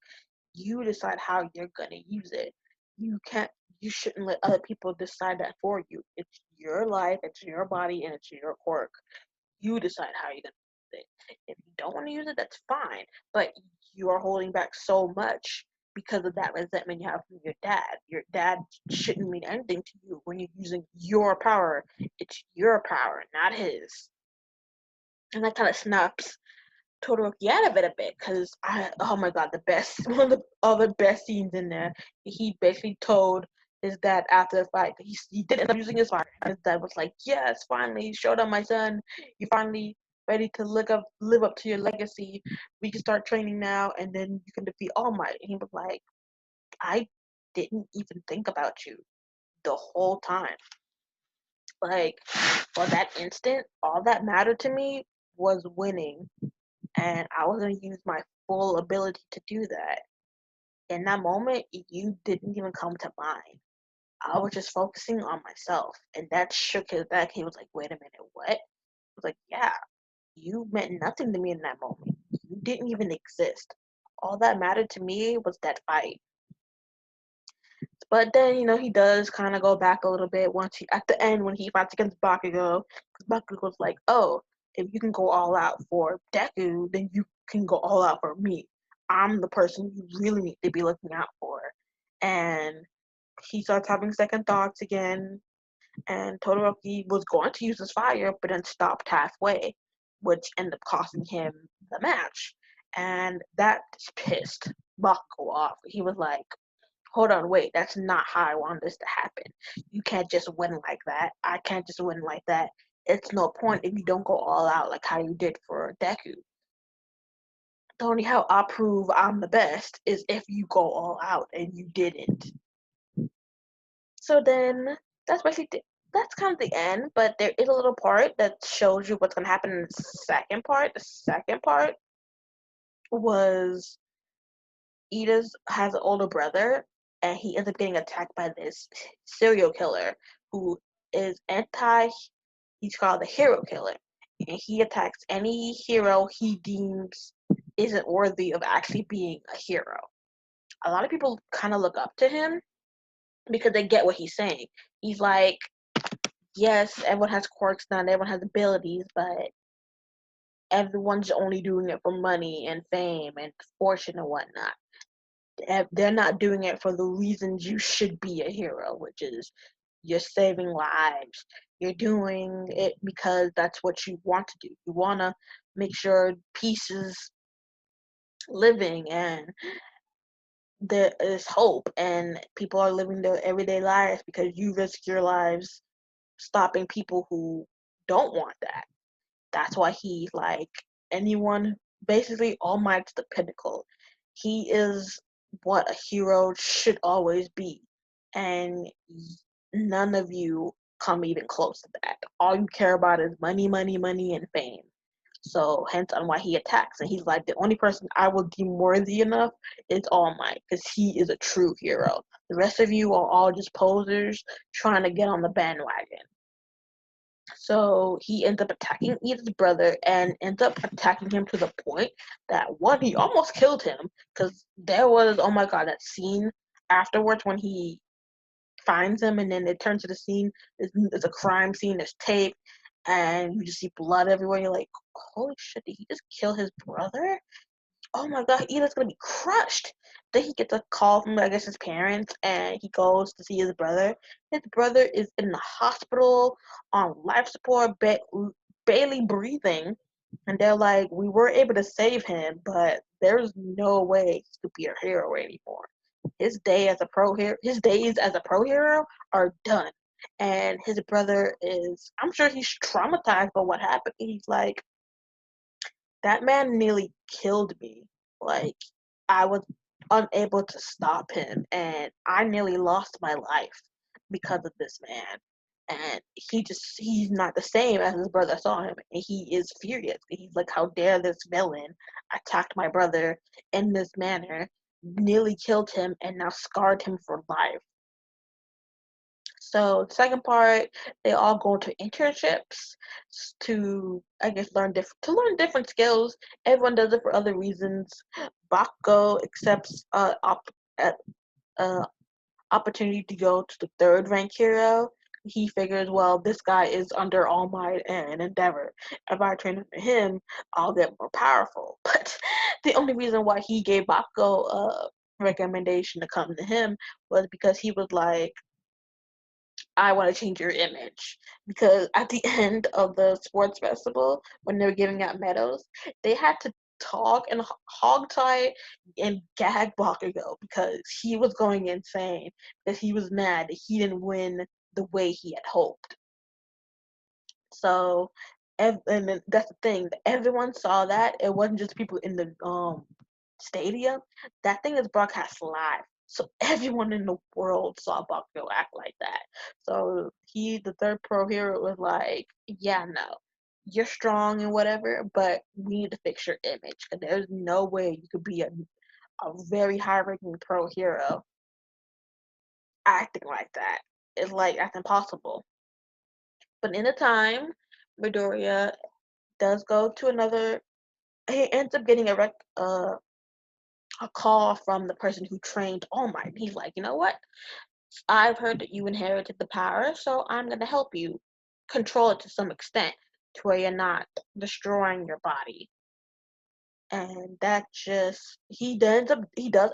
You decide how you're gonna use it. You can't. You shouldn't let other people decide that for you. It's your life. It's your body, and it's your quirk. You decide how you're gonna use it. If you don't want to use it, that's fine. But you are holding back so much because of that resentment you have from your dad. Your dad shouldn't mean anything to you when you're using your power. It's your power, not his. And that kind of snaps Todoroki out of it a bit because oh my god, the best one of the other best scenes in there. He basically told his dad after the fight that he did end up using his fire. His dad was like, "Yes, finally, showed up, my son. You finally ready to live up to your legacy. We can start training now, and then you can defeat All Might." And he was like, "I didn't even think about you the whole time. Like for that instant, all that mattered to me was winning." And I was going to use my full ability to do that. In that moment, you didn't even come to mind. I was just focusing on myself, and that shook his back. He was like, "Wait a minute, what?" I was like, "Yeah, you meant nothing to me in that moment. You didn't even exist. All that mattered to me was that fight." But then, he does kind of go back a little bit once at the end when he fights against Bakugo. Bakugo's like, oh, if you can go all out for Deku, then you can go all out for me. I'm the person you really need to be looking out for. And he starts having second thoughts again. And Todoroki was going to use his fire, but then stopped halfway, which ended up costing him the match. And that pissed Bakugo off. He was like, hold on, wait, that's not how I want this to happen. You can't just win like that. I can't just win like that. It's no point if you don't go all out like how you did for Deku. The only how I prove I'm the best is if you go all out, and you didn't. So then that's basically that's kind of the end, but there is a little part that shows you what's gonna happen in the second part. The second part was Edith has an older brother, and he ends up getting attacked by this serial killer who is anti. He's called the hero killer, and he attacks any hero he deems isn't worthy of actually being a hero. A lot of people kind of look up to him because they get what he's saying. He's like, yes, everyone has quirks now, everyone has abilities, but everyone's only doing it for money and fame and fortune and whatnot. They're not doing it for the reasons you should be a hero, which is you're saving lives. You're doing it because that's what you want to do. You want to make sure peace is living and there is hope and people are living their everyday lives because you risk your lives stopping people who don't want that. That's why he's like anyone, basically All Might's the pinnacle. He is what a hero should always be. And none of you come even close to that. All you care about is money, money, money, and fame. So hence on why he attacks. And he's like, the only person I will deem worthy enough is All Might, because he is a true hero. The rest of you are all just posers trying to get on the bandwagon. So he ends up attacking Edith's brother and ends up attacking him to the point that one, he almost killed him because there was, oh my god, that scene afterwards when he finds him and then it turns to the scene, it's a crime scene, there's tape, and you just see blood everywhere. You're like, holy shit, did he just kill his brother? Oh my god, Edith's gonna be crushed. Then he gets a call from, I guess, his parents, and he goes to see his brother. His brother is in the hospital on life support, barely breathing, and they're like, "We were able to save him, but there's no way he could be a hero anymore. His days as a pro hero are done." And his brother is, I'm sure he's traumatized by what happened. He's like, that man nearly killed me. Like, I was unable to stop him, and I nearly lost my life because of this man. And he's not the same as his brother saw him, and he is furious. He's like, how dare this villain attacked my brother in this manner, nearly killed him, and now scarred him for life. So the second part, they all go into internships to, I guess, learn different skills. Everyone does it for other reasons. Bakugo accepts uh, opportunity to go to the third rank hero. He figures, well, this guy is under All Might and Endeavor. If I train under him, I'll get more powerful. But the only reason why he gave Bakugo a recommendation to come to him was because he was like, I want to change your image. Because at the end of the sports festival, when they were giving out medals, they had to talk and hog tie and gag Bakugo because he was going insane, because he was mad that he didn't win the way he had hoped. So, and then that's the thing. Everyone saw that. It wasn't just people in the stadium. That thing is broadcast live. So everyone in the world saw Bakugo act like that. So he, the third pro hero, was like, yeah, no, you're strong and whatever, but we need to fix your image. Because there's no way you could be a very high-ranking pro hero acting like that. It's like, that's impossible. But in the time, Midoriya does go to another. He ends up getting a call from the person who trained All Might. He's like, you know what? I've heard that you inherited the power, so I'm gonna help you control it to some extent, to where you're not destroying your body. And that just he does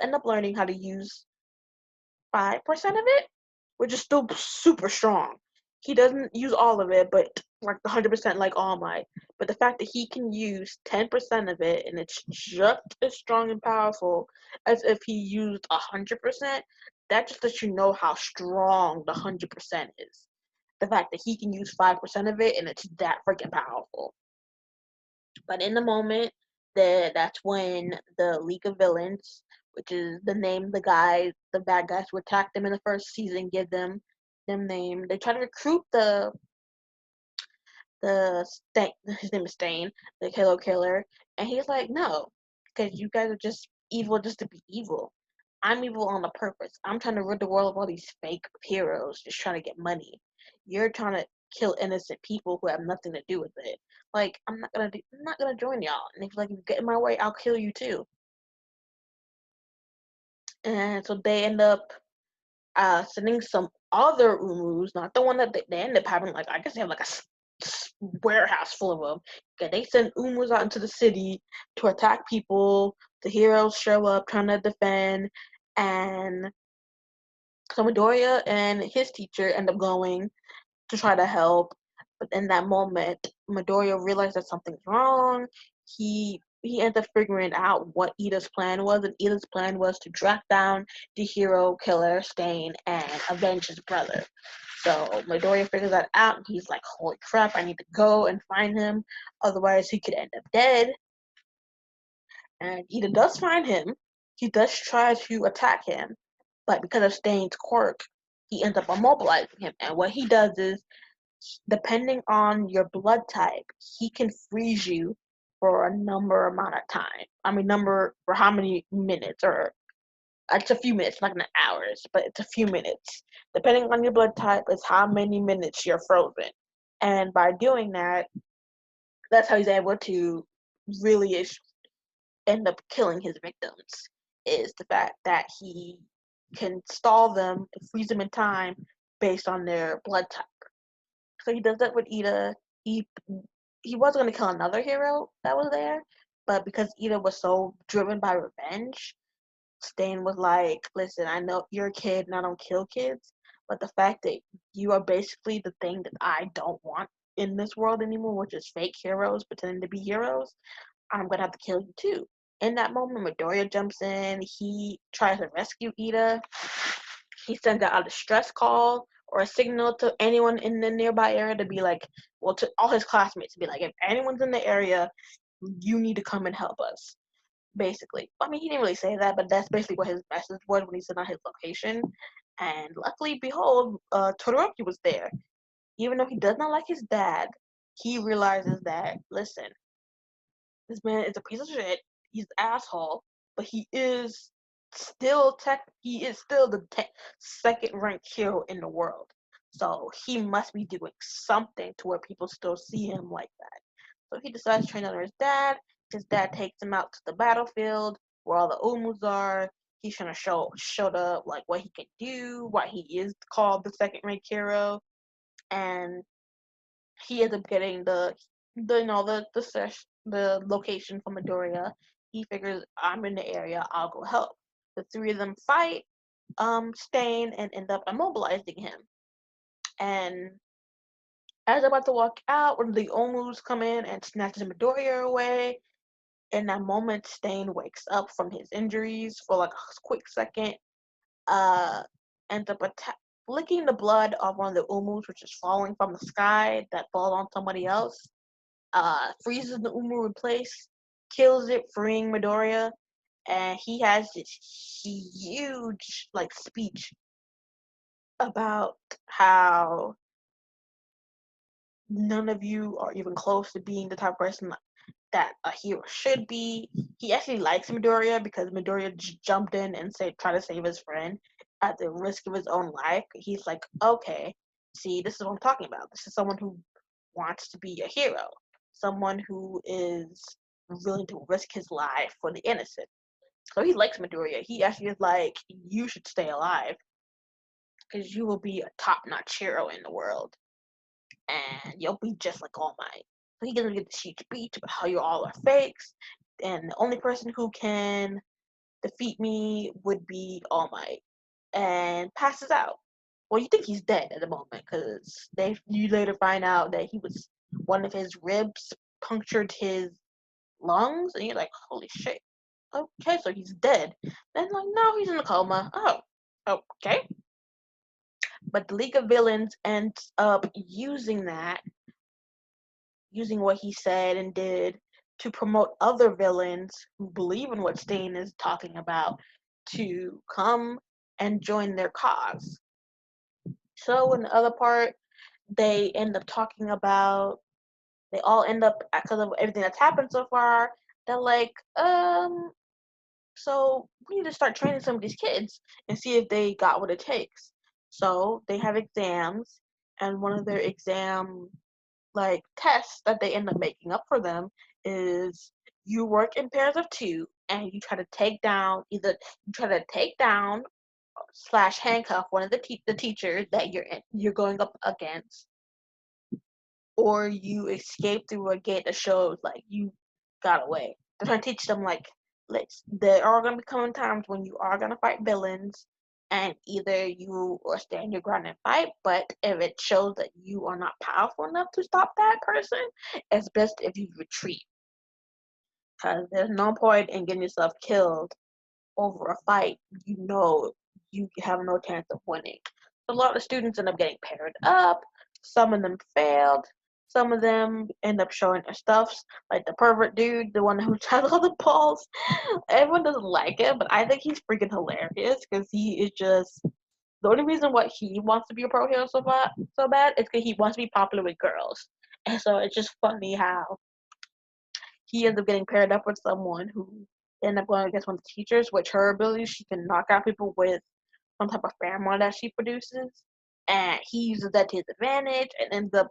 end up learning how to use 5% of it, which is still super strong. he doesn't use all of it, but like 100% like All Might. But the fact that he can use 10% of it and it's just as strong and powerful as if he used 100%, that just lets you know how strong the 100% is. The fact that he can use 5% of it and it's that freaking powerful. But in the moment, that's when the League of Villains, which is the name the bad guys who attacked them in the first season, give them name. They try to recruit the Stain, his name is Stain, the Halo Killer, and he's like, no, because you guys are just evil just to be evil. I'm evil on a purpose. I'm trying to rid the world of all these fake heroes just trying to get money. You're trying to kill innocent people who have nothing to do with it. Like, I'm not gonna join y'all. And if like you get in my way, I'll kill you too. And so they end up sending some other Umus, not the one that they end up having. Like I guess they have like a warehouse full of them. Okay, they send Umus out into the city to attack people. The heroes show up trying to defend, and so Midoriya and his teacher end up going to try to help. But in that moment, Midoriya realized that something's wrong. He ends up figuring out what Ida's plan was, and Ida's plan was to track down the hero killer Stain and avenge his brother. So Midoriya figures that out, and he's like, "Holy crap! I need to go and find him, otherwise he could end up dead." And Ida does find him. He does try to attack him, but because of Stain's quirk, he ends up immobilizing him. And what he does is, depending on your blood type, he can freeze you for a number amount of time. I mean, number for how many minutes, or it's a few minutes, not in hours, but it's a few minutes. Depending on your blood type, is how many minutes you're frozen. And by doing that, that's how he's able to really end up killing his victims. Is the fact that he can stall them, freeze them in time based on their blood type. So he does that with Ida. He he was going to kill another hero that was there, but because Ida was so driven by revenge, Stain was like, "Listen, I know you're a kid and I don't kill kids, but the fact that you are basically the thing that I don't want in this world anymore, which is fake heroes pretending to be heroes, I'm gonna have to kill you too." In that moment, Midoriya jumps in. He tries to rescue Ida. He sends out a distress call or a signal to anyone in the nearby area to be like, well, to all his classmates to be like, if anyone's in the area, you need to come and help us. Basically, I mean, he didn't really say that, but that's basically what his message was when he sent out his location. And luckily, behold, Todoroki was there. Even though he does not like his dad, he realizes that, listen, this man is a piece of shit. He's an asshole, but he is still the second ranked hero in the world. So he must be doing something to where people still see him like that. So he decides to train under his dad. His dad takes him out to the battlefield where all the Umus are. He's trying to showed up like what he can do, why he is called the second ranked hero, and he ends up getting the you know the location from Midoriya. He figures I'm in the area, I'll go help. The three of them fight Stain and end up immobilizing him. And as they're about to walk out, one of the Omus come in and snatches Midoriya away. In that moment, Stain wakes up from his injuries for like a quick second. Uh, ends up licking the blood off one of the Umus, which is falling from the sky that falls on somebody else. Freezes the Umu in place, kills it, freeing Midoriya, and he has this huge like speech about how none of you are even close to being the type of person that a hero should be. He actually likes Midoriya because Midoriya jumped in and try to save his friend at the risk of his own life. He's like, okay, see, this is what I'm talking about. This is someone who wants to be a hero, someone who is willing to risk his life for the innocent. So he likes Midoriya. He actually is like, you should stay alive because you will be a top-notch hero in the world, and you'll be just like All Might. So he doesn't get this huge speech about how you all are fakes, and the only person who can defeat me would be All Might, and passes out. well, you think he's dead at the moment because you later find out that one of his ribs punctured his lungs, and you're like, holy shit. Okay, so he's dead. Then like, no, he's in a coma. Oh, okay. But the League of Villains ends up using what he said and did to promote other villains who believe in what Stain is talking about to come and join their cause. So in the other part, they end up talking about, they all end up, because of everything that's happened so far, they're like, so we need to start training some of these kids and see if they got what it takes. So they have exams, and one of their exam like tests that they end up making up for them is you work in pairs of two and you try to take down slash handcuff one of the teachers that you're going up against, or you escape through a gate that shows like you got away. They're trying to teach them like, there are gonna be coming times when you are gonna fight villains, and either you or stand your ground and fight. But if it shows that you are not powerful enough to stop that person, it's best if you retreat, because there's no point in getting yourself killed over a fight. You know you have no chance of winning. A lot of students end up getting paired up. Some of them failed. Some of them end up showing their stuffs, like the pervert dude, the one who has all the balls. Everyone doesn't like him, but I think he's freaking hilarious because he is just the only reason why he wants to be a pro hero so bad is because he wants to be popular with girls. And so it's just funny how he ends up getting paired up with someone who end up going against one of the teachers, which her ability, she can knock out people with some type of pheromone that she produces. And he uses that to his advantage and ends up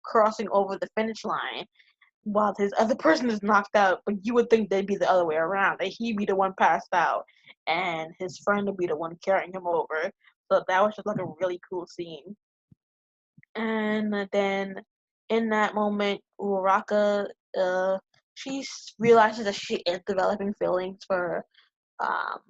crossing over the finish line while his other person is knocked out. But you would think they'd be the other way around, that he'd be the one passed out and his friend would be the one carrying him over. So that was just like a really cool scene. And then in that moment, Uraraka, she realizes that she is developing feelings for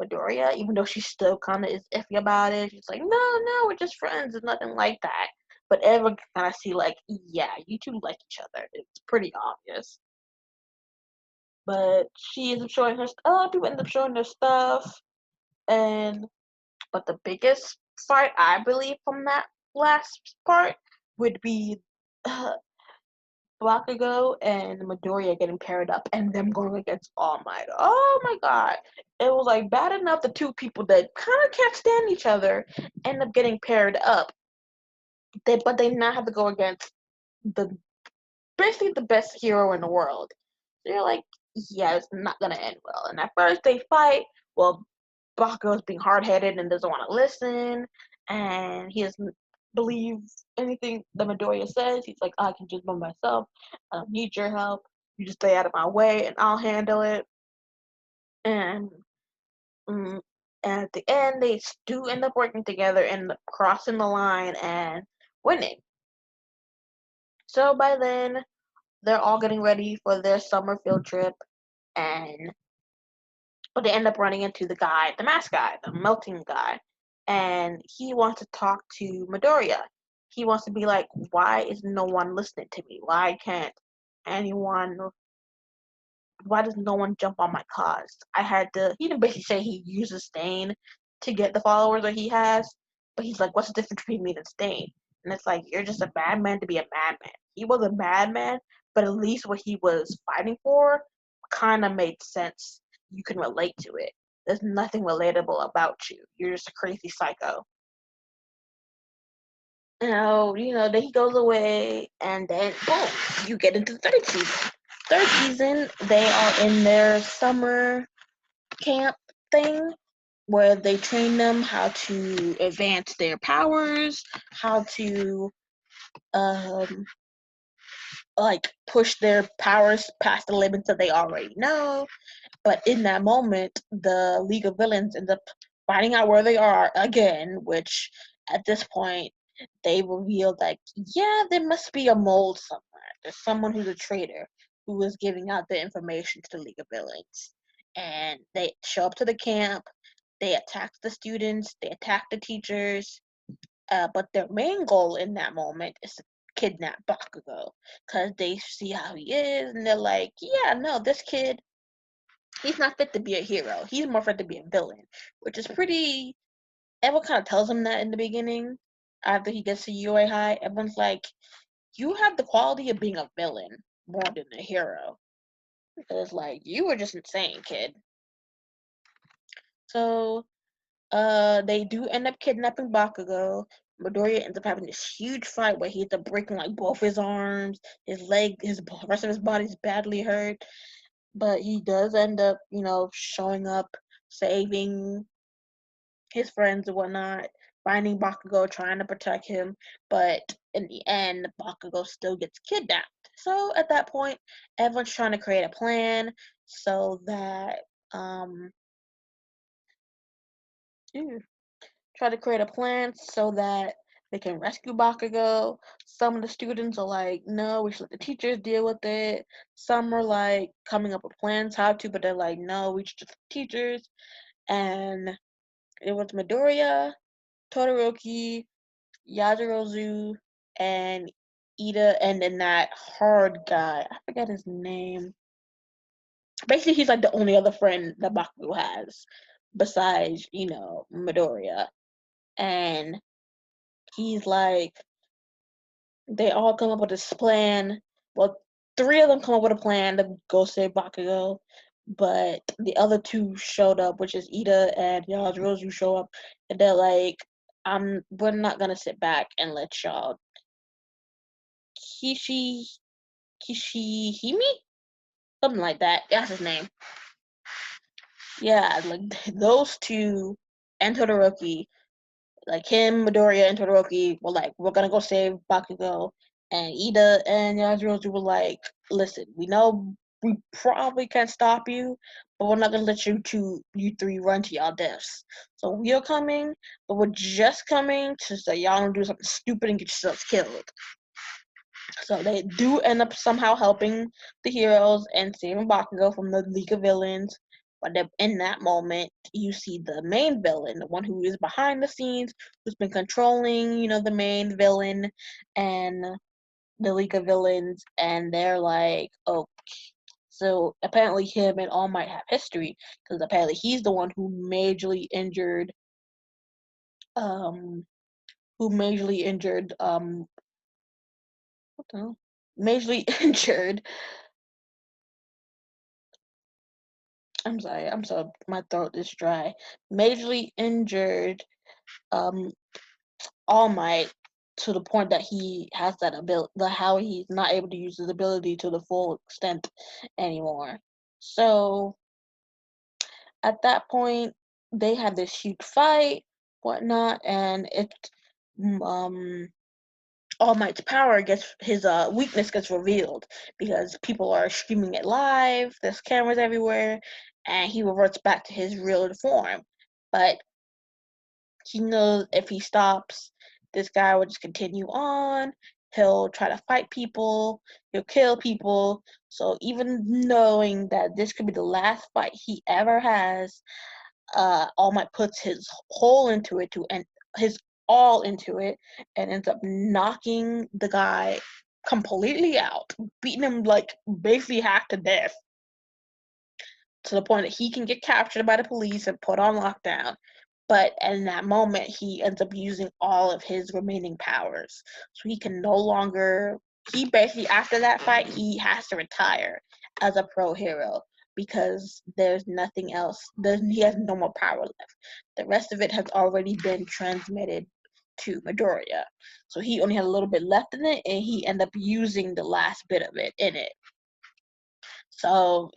Midoriya, even though she still kind of is iffy about it. She's like, no, we're just friends. It's nothing like that. But everyone can kind of see, like, yeah, you two like each other. It's pretty obvious. But she ends up showing her stuff. People end up showing their stuff. But the biggest fight, I believe, from that last part would be Bakugo and Midoriya getting paired up and them going against All Might. Oh my god. It was like bad enough the two people that kind of can't stand each other end up getting paired up. But they now have to go against the basically the best hero in the world. So you're like, yeah, it's not gonna end well. And at first they fight. Well, Bakugo's being hard headed and doesn't want to listen, and he doesn't believe anything that Midoriya says. He's like, I can just by myself. I don't need your help. You just stay out of my way, and I'll handle it. And mm, and at the end, they do end up working together and crossing the line and winning. So by then, they're all getting ready for their summer field trip, and but they end up running into the mask guy, the melting guy, and he wants to talk to Midoriya. He wants to be like, why is no one listening to me? Anyone? Why does no one jump on my cause? He didn't basically say he uses Stain to get the followers that he has, but he's like, what's the difference between me and Stain? And it's like, you're just a madman to be a madman. He was a madman, but at least what he was fighting for kind of made sense. You can relate to it. There's nothing relatable about you. You're just a crazy psycho. Then he goes away, and then boom, you get into the third season. Third season, they are in their summer camp thing where they train them how to advance their powers, how to um like push their powers past the limits that they already know. But in that moment, the League of Villains ends up finding out where they are again, which at this point they revealed like, yeah, there must be a mold somewhere. There's someone who's a traitor who is giving out the information to the League of Villains. And they show up to the camp, they attack the students, they attack the teachers, But their main goal in that moment is to kidnap Bakugo because they see how he is and they're like, yeah, no, this kid, he's not fit to be a hero. He's more fit to be a villain, which is pretty. Everyone kind of tells him that in the beginning. After he gets to UA High, everyone's like, you have the quality of being a villain more than a hero. It's like, you were just insane, kid. So, they do end up kidnapping Bakugo. Midoriya ends up having this huge fight where he ends up breaking like both his arms, his leg, his rest of his body's badly hurt. But he does end up, showing up, saving his friends and whatnot, finding Bakugo, trying to protect him. But in the end, Bakugo still gets kidnapped. So at that point, everyone's trying to create a plan so that um try to create a plan so that they can rescue Bakugo. Some of the students are like, no, we should let the teachers deal with it. Some are like coming up with plans how to, but they're like, no, we should just let the teachers. And it was Midoriya, Todoroki, Yajirozu, and Ida, and then that hard guy. I forget his name. Basically, he's like the only other friend that Bakugo has besides, Midoriya. And he's like, they all come up with this plan. Well, three of them come up with a plan to go save Bakugo, but the other two showed up, which is Ida and Yajirozu show up, and they're like, we're not gonna sit back and let y'all Kishi Kishihime? Something like that. That's his name. Yeah, like those two and Todoroki, like him, Midoriya, and Todoroki were like, we're gonna go save Bakugo. And Ida and Yajirozu were like, listen, we know we probably can't stop you, but we're not gonna let you three run to y'all deaths. So we are coming, but we're just coming to say y'all don't do something stupid and get yourselves killed. So they do end up somehow helping the heroes and saving Bakugo from the League of Villains. But in that moment, you see the main villain, the one who is behind the scenes, who's been controlling, the main villain and the League of Villains, and they're like, oh, so apparently him and All Might have history, because apparently he's the one um, who majorly injured, what the hell? Majorly injured. My throat is dry. Majorly injured um All Might to the point that he has that ability, how he's not able to use his ability to the full extent anymore. So at that point, they had this huge fight, whatnot, and um All Might's power gets his weakness gets revealed because people are streaming it live. There's cameras everywhere, and he reverts back to his real form. But he knows if he stops, this guy will just continue on. He'll try to fight people. He'll kill people. So even knowing that this could be the last fight he ever has, All Might puts his whole into it to and his all into it and ends up knocking the guy completely out, beating him like basically half to death to the point that he can get captured by the police and put on lockdown. But in that moment, he ends up using all of his remaining powers. So he can no longer, he basically, after that fight, he has to retire as a pro hero because there's nothing else. He has no more power left. The rest of it has already been transmitted to Midoriya. So he only had a little bit left in it, and he ended up using the last bit of it in it. So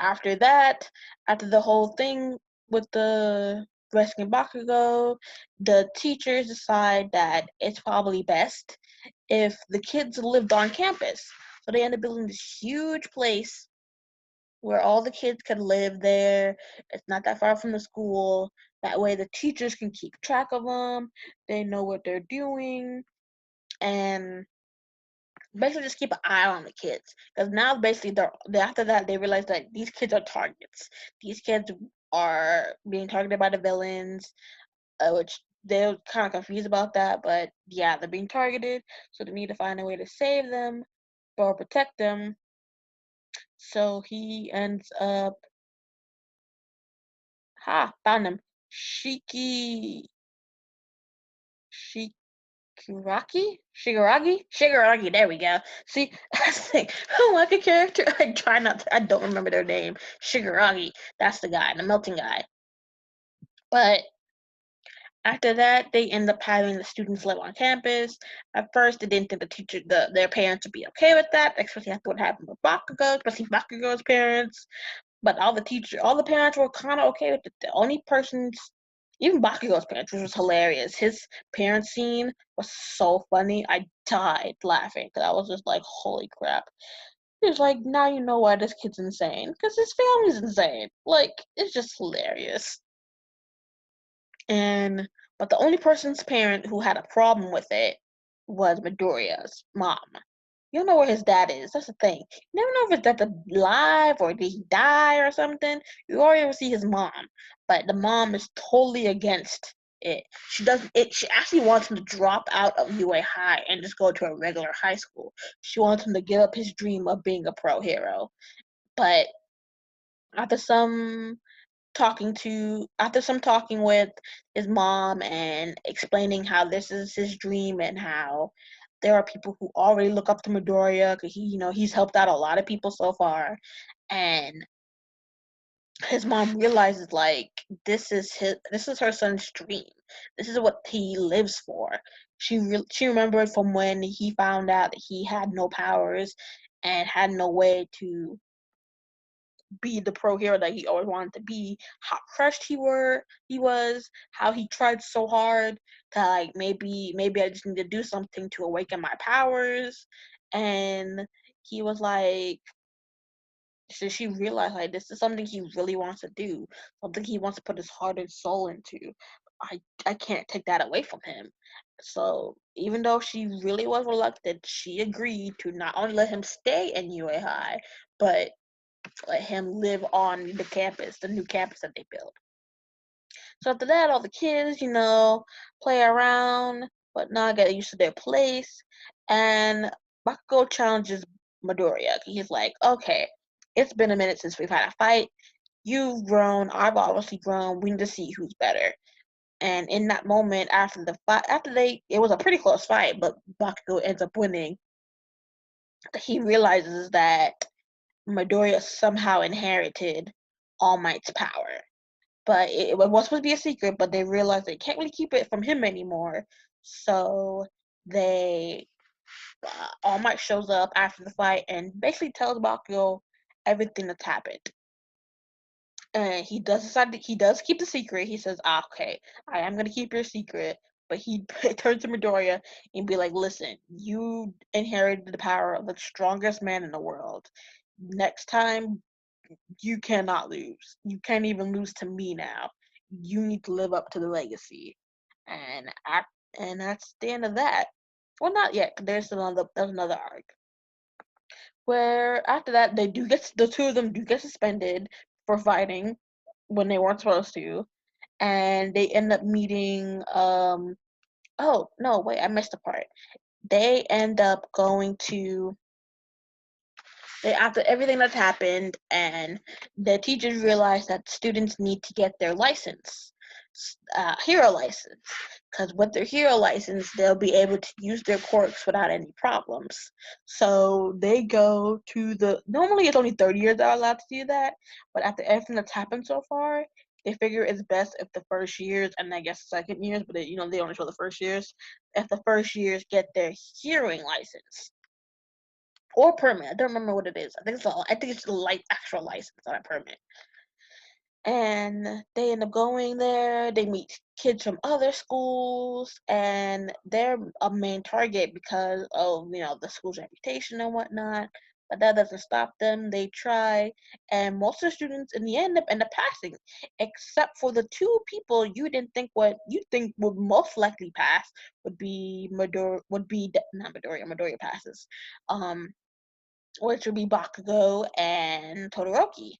after that, after the whole thing with the rescuing Bakugo, the teachers decide that it's probably best if the kids lived on campus. So they end up building this huge place where all the kids can live there. It's not that far from the school. That way the teachers can keep track of them. They know what they're doing. And basically just keep an eye on the kids because now basically after that they realize that these kids are targets. These kids are being targeted by the villains, which they're kind of confused about that, but yeah, they're being targeted, so they need to find a way to save them or protect them. So he ends up, found him. Shiki, Shigaragi. There we go. See, that's the thing. Like a character, I try not to. I don't remember their name. Shigaragi. That's the guy, the melting guy. But after that, they end up having the students live on campus. At first, they didn't think their parents would be okay with that, especially after what happened with Bakugo, especially Bakugo's parents. But all the parents were kind of okay with it. The only persons, even Bakugo's parents, which was hilarious. His parent scene was so funny. I died laughing because I was just like, holy crap. He was like, now you know why this kid's insane. Because his family's insane. Like, it's just hilarious. And but the only person's parent who had a problem with it was Midoriya's mom. You don't know where his dad is. That's the thing. You never know if his dad's alive or did he die or something. You already ever see his mom, but the mom is totally against it. She does it. She actually wants him to drop out of UA High and just go to a regular high school. She wants him to give up his dream of being a pro hero. But after some after some talking with his mom and explaining how this is his dream and how there are people who already look up to Midoriya because he's helped out a lot of people so far, and his mom realizes like this is her son's dream. This is what he lives for. She remembered from when he found out that he had no powers and had no way to be the pro hero that he always wanted to be, how crushed he was, how he tried so hard to like maybe I just need to do something to awaken my powers. And he was like, so she realized like this is something he really wants to do, something he wants to put his heart and soul into. I can't take that away from him. So even though she really was reluctant, she agreed to not only let him stay in UA High, but let him live on the campus, the new campus that they built. So after that, all the kids, play around, but not get used to their place. And Bakugo challenges Midoriya. He's like, okay, it's been a minute since we've had a fight. You've grown, I've obviously grown. We need to see who's better. And in that moment, after the fight, it was a pretty close fight, but Bakugo ends up winning. He realizes that Midoriya somehow inherited All Might's power. But it was supposed to be a secret, but they realized they can't really keep it from him anymore. So they All Might shows up after the fight and basically tells Bakugo everything that's happened. And he does decide that he does keep the secret. He says, okay, I am gonna keep your secret. But he turns to Midoriya and be like, listen, you inherited the power of the strongest man in the world. Next time, you cannot lose. You can't even lose to me now. You need to live up to the legacy. And that's the end of that. Well, not yet. There's another arc where after that the two of them do get suspended for fighting when they weren't supposed to, and they end up meeting. Oh no, wait, I missed a part. They end up going to after everything that's happened, and the teachers realize that students need to get their license, hero license, because with their hero license, they'll be able to use their quirks without any problems. So they go to normally it's only third years that are allowed to do that, but after everything that's happened so far, they figure it's best if the first years and I guess second years, but they only show the first years, if the first years get their hearing license or permit. I don't remember what it is. I think it's the actual license, not a permit. And they end up going there. They meet kids from other schools, and they're a main target because of the school's reputation and whatnot. But that doesn't stop them. They try, and most of the students in the end up passing, except for the two people you didn't think would most likely pass would be not Midoriya. Midoriya passes. Which would be Bakugo and Todoroki.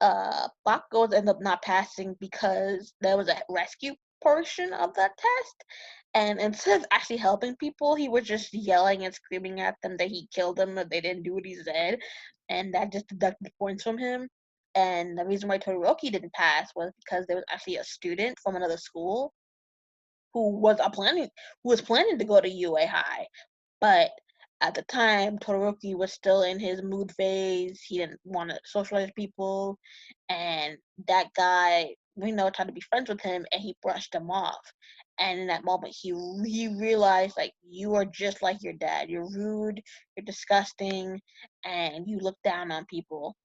Bakugo ends up not passing because there was a rescue portion of that test. And instead of actually helping people, he was just yelling and screaming at them that he killed them, that they didn't do what he said, and that just deducted points from him. And the reason why Todoroki didn't pass was because there was actually a student from another school who was planning to go to UA High, but at the time, Todoroki was still in his mood phase. He didn't want to socialize with people, and that guy, tried to be friends with him, and he brushed him off. And in that moment, he realized, like, you are just like your dad. You're rude, you're disgusting, and you look down on people.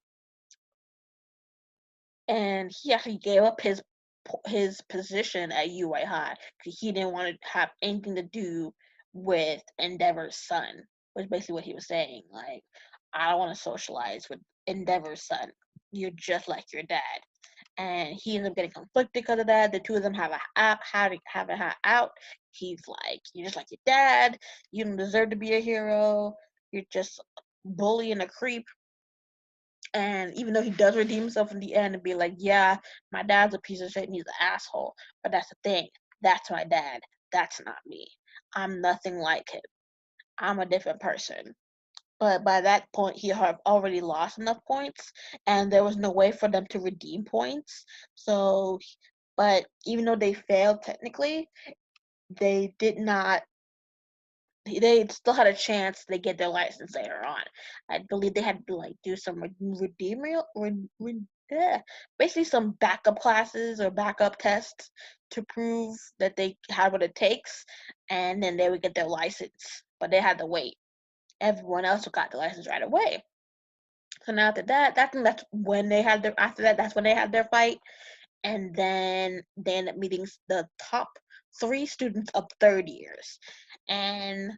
And he actually gave up his position at UA High because he didn't want to have anything to do with Endeavor's son. Was basically what he was saying. Like, I don't want to socialize with Endeavor's son. You're just like your dad. And he ends up getting conflicted because of that. The two of them have a out. He's like, you're just like your dad. You don't deserve to be a hero. You're just a bully and a creep. And even though he does redeem himself in the end and be like, yeah, my dad's a piece of shit and he's an asshole. But that's the thing. That's my dad. That's not me. I'm nothing like him. I'm a different person. But by that point, he had already lost enough points, and there was no way for them to redeem points. So, but even though they failed technically, they did not they still had a chance to get their license later on. I believe they had to like do some basically some backup classes or backup tests to prove that they had what it takes, and then they would get their license. But they had to wait. Everyone else got the license right away. So now after that, that's when they had their after that. That's when they had their fight, and then they ended up meeting the top three students of third years, and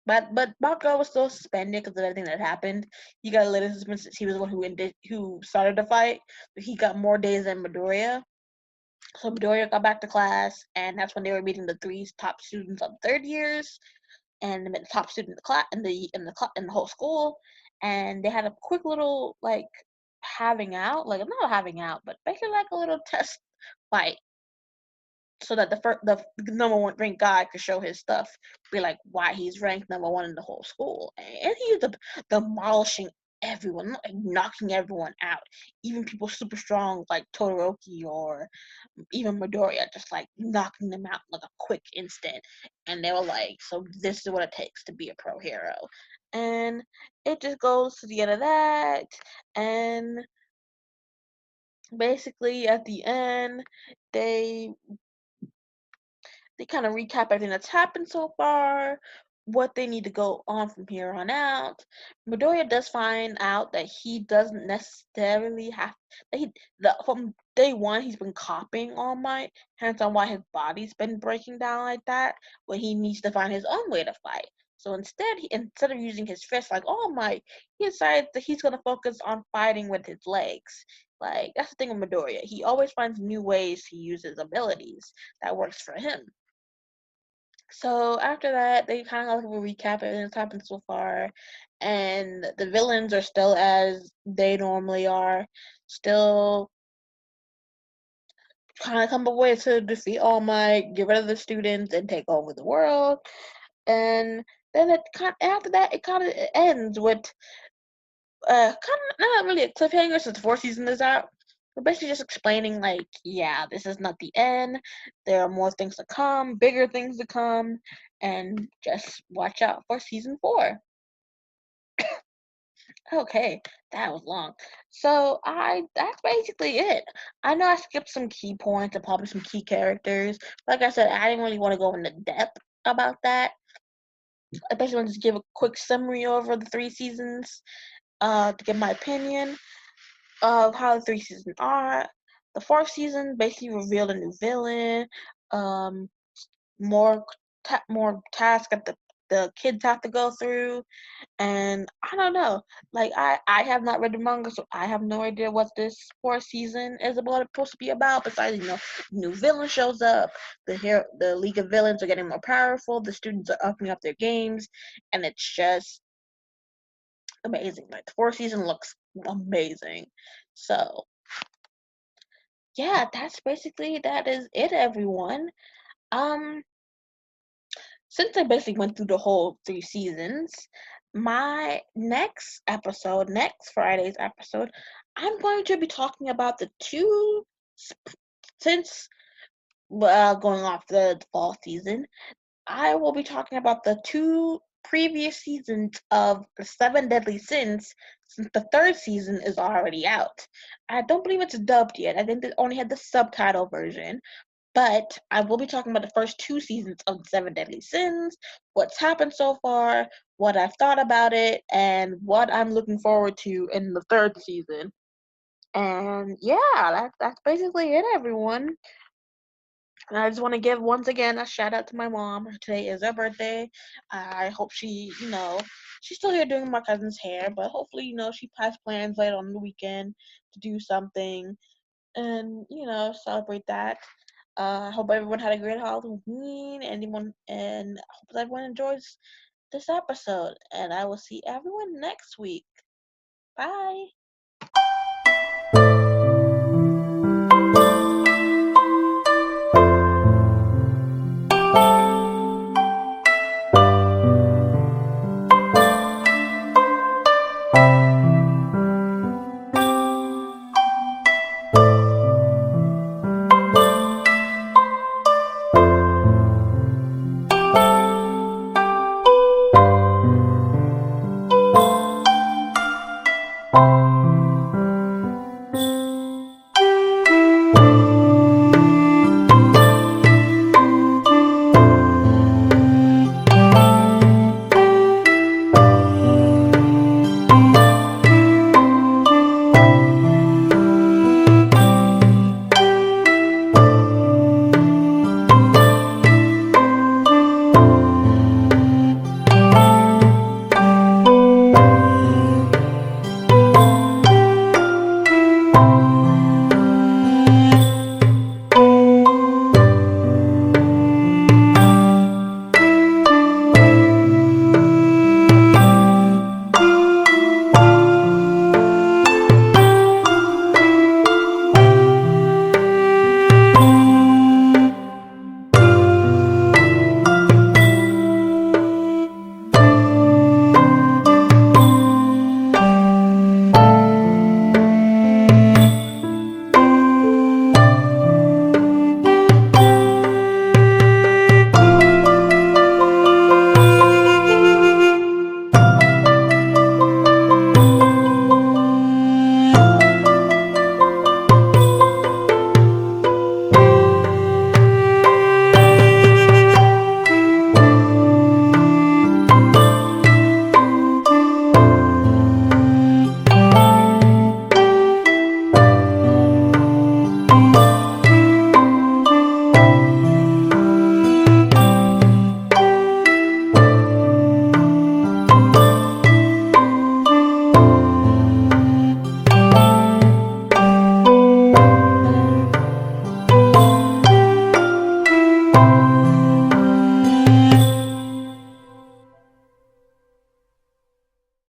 but Bakugo was still suspended because of everything that happened. He got a little suspended since he was the one who started the fight. But he got more days than Midoriya. So Midoriya got back to class, and that's when they were meeting the three top students of third years, and the top student in the class in the whole school. And they had a quick little like having out, like not having out, but basically like a little test fight so that the number one ranked guy could show his stuff, be like why he's ranked number one in the whole school, and he's demolishing everyone, like knocking everyone out, even people super strong like Todoroki or even Midoriya, just like knocking them out like a quick instant, and they were like, so this is what it takes to be a pro hero, and it just goes to the end of that, and basically at the end they they kind of recap everything that's happened so far, what they need to go on from here on out. Midoriya does find out that he doesn't necessarily have that from day one he's been copying All Might, hence on why his body's been breaking down like that. But he needs to find his own way to fight. So instead of using his fists like All Might, he decides that he's gonna focus on fighting with his legs. Like that's the thing with Midoriya. He always finds new ways to use his abilities that works for him. So after that, they kind of like a recap of everything that's happened so far, and the villains are still as they normally are, still kind of come up with to defeat All Might, get rid of the students, and take over the world. And then after that, it kind of ends with kind of not really a cliffhanger since the fourth season is out. We're basically just explaining like, yeah, this is not the end. There are more things to come, bigger things to come, and just watch out for season 4. Okay, that was long. So that's basically it. I know I skipped some key points and probably some key characters. Like I said, I didn't really want to go into depth about that. I basically want to just give a quick summary over the 3 seasons, to give my opinion of how the 3 seasons are. The fourth season basically revealed a new villain, um, more tasks that the kids have to go through, and I don't know. Like I have not read the manga, so I have no idea what this fourth season is supposed to be about. Besides, new villain shows up, the League of Villains are getting more powerful, the students are upping up their games, and it's just amazing. Like the fourth season looks amazing. So yeah, that is it, everyone. Um, since I basically went through the whole 3 seasons, my next Friday's episode, I'm going to be talking about the two since going off the fall season. I will be talking about the two previous seasons of the Seven Deadly Sins, since the third season is already out. I don't believe it's dubbed yet. I think they only had the subtitle version. But I will be talking about the first 2 seasons of the Seven Deadly Sins, what's happened so far, what I've thought about it, and what I'm looking forward to in the third season. And yeah, that's basically it, everyone. And I just want to give once again a shout out to my mom. Today is her birthday. I hope she's still here doing my cousin's hair, but hopefully, she has plans later on the weekend to do something and, celebrate that. I hope everyone had a great Halloween. And I hope everyone enjoys this episode. And I will see everyone next week. Bye.